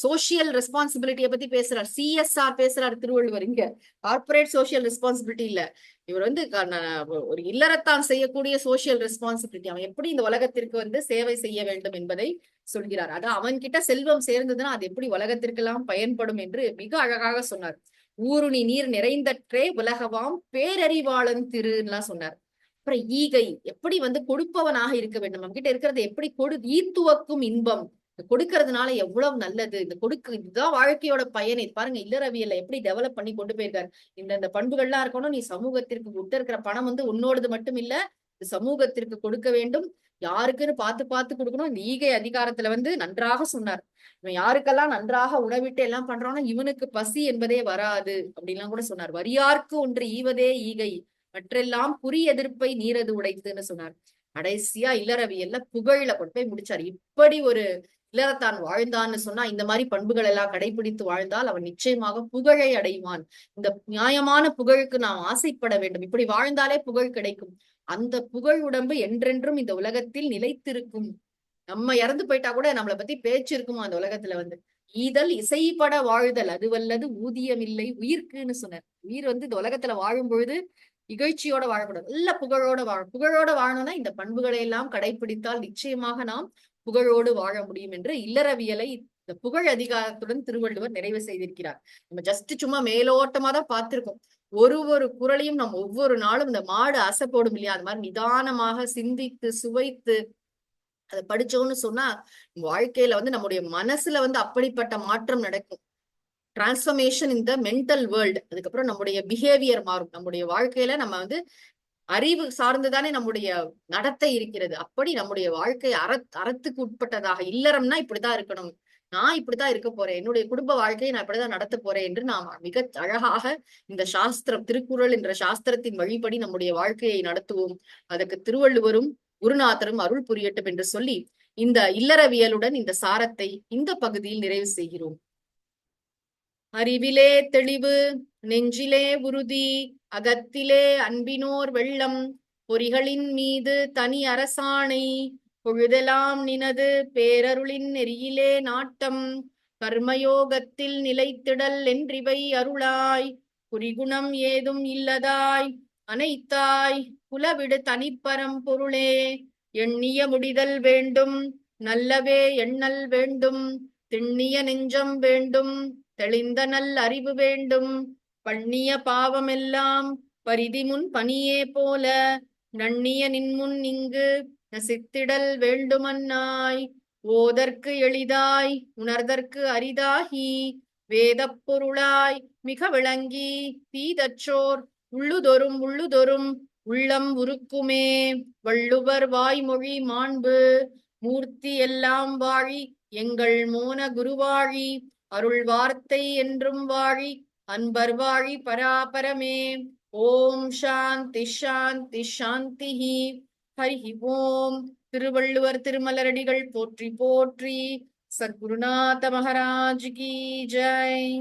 சோசியல் ரெஸ்பான்சிபிலிட்டியை பத்தி பேசுறாரு, சிஎஸ்ஆர் பேசுறாரு திருவள்ளுவர். இங்க கார்பரேட் சோசியல் ரெஸ்பான்சிபிலிட்டி இல்ல, இவர் ஒரு இல்லறத்தான் செய்யக்கூடிய சோசியல் ரெஸ்பான்சிபிலிட்டி. அவன் எப்படி இந்த உலகத்திற்கு சேவை செய்ய வேண்டும் என்பதை சொல்கிறார். அதான் அவன் கிட்ட செல்வம் சேர்ந்ததுன்னா அது எப்படி உலகத்திற்கெல்லாம் பயன்படும் என்று மிக அழகாக சொன்னார். ஊருணி நீர் நிறைந்தற்றே உலகவாம் பேரறிவாளன் திருன்னுலாம் சொன்னார். அப்புறம் ஈகை, எப்படி கொடுப்பவனாக இருக்க வேண்டும், நம்ம கிட்ட இருக்கிறத எப்படி ஈத்துவக்கும் இன்பம், கொடுக்கறதுனால எவ்வளவு நல்லது, இதுதான் வாழ்க்கையோட பயனை பாருங்க. இல்லறவியல்ல எப்படி டெவலப் பண்ணி கொண்டு போயிருக்காரு. இந்த பண்புகள்லாம் இருக்கணும். நீ சமூகத்திற்கு விட்டு இருக்கிற பணம் உன்னோடது மட்டும் இல்ல, சமூகத்திற்கு கொடுக்க வேண்டும். யாருக்குன்னு பார்த்து பார்த்து கொடுக்கணும். இந்த ஈகை அதிகாரத்துல நன்றாக சொன்னார். இவன் யாருக்கெல்லாம் நன்றாக உணவிட்டு எல்லாம் பண்றானோ இவனுக்கு பசி என்பதே வராது அப்படின்லாம் கூட சொன்னார். வரியார்க்கு ஒன்று ஈவதே ஈகை, மற்றெல்லாம் குறி எதிர்ப்பை நீரது உடைத்துன்னு சொன்னார். கடைசியா இல்லறவியல்ல புகழ்ல கொண்டு போய் முடிச்சார். இப்படி ஒரு இல்லறத்தான் வாழ்ந்தான்னு சொன்னா இந்த மாதிரி பண்புகள் எல்லாம் கடைபிடித்து வாழ்ந்தால் அவன் நிச்சயமாக புகழை அடைவான். இந்த நியாயமான புகழுக்கு நாம் ஆசைப்பட வேண்டும். இப்படி வாழ்ந்தாலே புகழ் கிடைக்கும். அந்த புகழ் உடம்பு என்றென்றும் இந்த உலகத்தில் நிலைத்திருக்கும். நம்ம இறந்து போயிட்டா கூட நம்மளை பத்தி பேச்சு இருக்குமா அந்த உலகத்துல. ஈதல் இசைப்பட வாழ்தல் அதுவல்லது ஊதியம் இல்லை உயிர்க்குன்னு சொன்னார். உயிர் இந்த உலகத்துல வாழும் பொழுது இகழ்ச்சியோட வாழக்கூடாது, நல்ல புகழோட புகழோட வாழணும்னா இந்த பண்புகளை எல்லாம் கடைபிடித்தால் நிச்சயமாக நாம் புகழோடு வாழ முடியும் என்று இல்லறவியலை இந்த புகழ் அதிகாரத்துடன் திருவள்ளுவர் நிறைவு செய்திருக்கிறார். நம்ம ஜஸ்ட் சும்மா மேலோட்டமா தான் பார்த்திருக்கோம். ஒரு குறளையும் நம்ம ஒவ்வொரு நாளும் இந்த மாடு அசை போடும் இல்லையா, அது மாதிரி நிதானமாக சிந்தித்து சுவைத்து அதை படிச்சோம்னு சொன்னா வாழ்க்கையில நம்முடைய மனசுல அப்படிப்பட்ட மாற்றம் நடக்கும். Transformation in the mental world. அதுக்கப்புறம் நம்முடைய பிஹேவியர் மாறும். நம்முடைய வாழ்க்கையில நம்ம அறிவு சார்ந்துதானே நம்முடைய நடத்தை இருக்கிறது. அப்படி நம்முடைய வாழ்க்கை அறத்துக்கு உட்பட்டதாக. இல்லறம்னா இப்படிதான் இருக்கணும், நான் இப்படித்தான் இருக்க போறேன், என்னுடைய குடும்ப வாழ்க்கையை நான் இப்படிதான் நடத்த போறேன் என்று நாம் மிக அழகாக இந்த சாஸ்திரம், திருக்குறள் என்ற சாஸ்திரத்தின் வழிபடி நம்முடைய வாழ்க்கையை நடத்துவோம். அதற்கு திருவள்ளுவரும் குருநாதரும் அருள் புரியட்டும் என்று சொல்லி இந்த இல்லறவியலுடன் இந்த சாரத்தை இந்த பகுதியில் நிறைவு செய்கிறோம். அறிவிலே தெளிவு, நெஞ்சிலே உறுதி, அகத்திலே அன்பினோர் வெள்ளம், பொறிகளின் மீது தனி அரசாணை, பொழுதெல்லாம் நினது பேரருளின் நெறியிலே நாட்டம், கர்மயோகத்தில் நிலைத்திடல் என்றிவை அருளாய், குறிகுணம் ஏதும் இல்லதாய் அனைத்தாய் புலவிடு தனிப்பரம் பொருளே, எண்ணிய முடிதல் வேண்டும், நல்லவே எண்ணல் வேண்டும், திண்ணிய நெஞ்சம் வேண்டும், தெளிந்த நல் அறிவு வேண்டும், பண்ணிய பாவமெல்லாம் பரிதிமுன் பணியே போல, நண்ணிய நின்முன் இங்கு நசித்திடல் வேண்டுமன்னாய், ஓதற்கு எளிதாய் உணர்தற்கு அரிதாகி, வேதப் பொருளாய் மிக விளங்கி தீதற்றோர் உள்ளுதொரும் உள்ளம் உருக்குமே, வள்ளுவர் வாய்மொழி மாண்பு மூர்த்தி எல்லாம் வாழி, எங்கள் மோன குருவாழி, அருள் வார்த்தை என்றும் வாழி, அன்பர் வாழி பராபரமே. ஓம் சாந்தி சாந்தி சாந்தி. ஹரி ஓம். திருவள்ளுவர் திருமலரடிகள் போற்றி போற்றி. சத்குருநாத மகாராஜ் கி ஜெய்.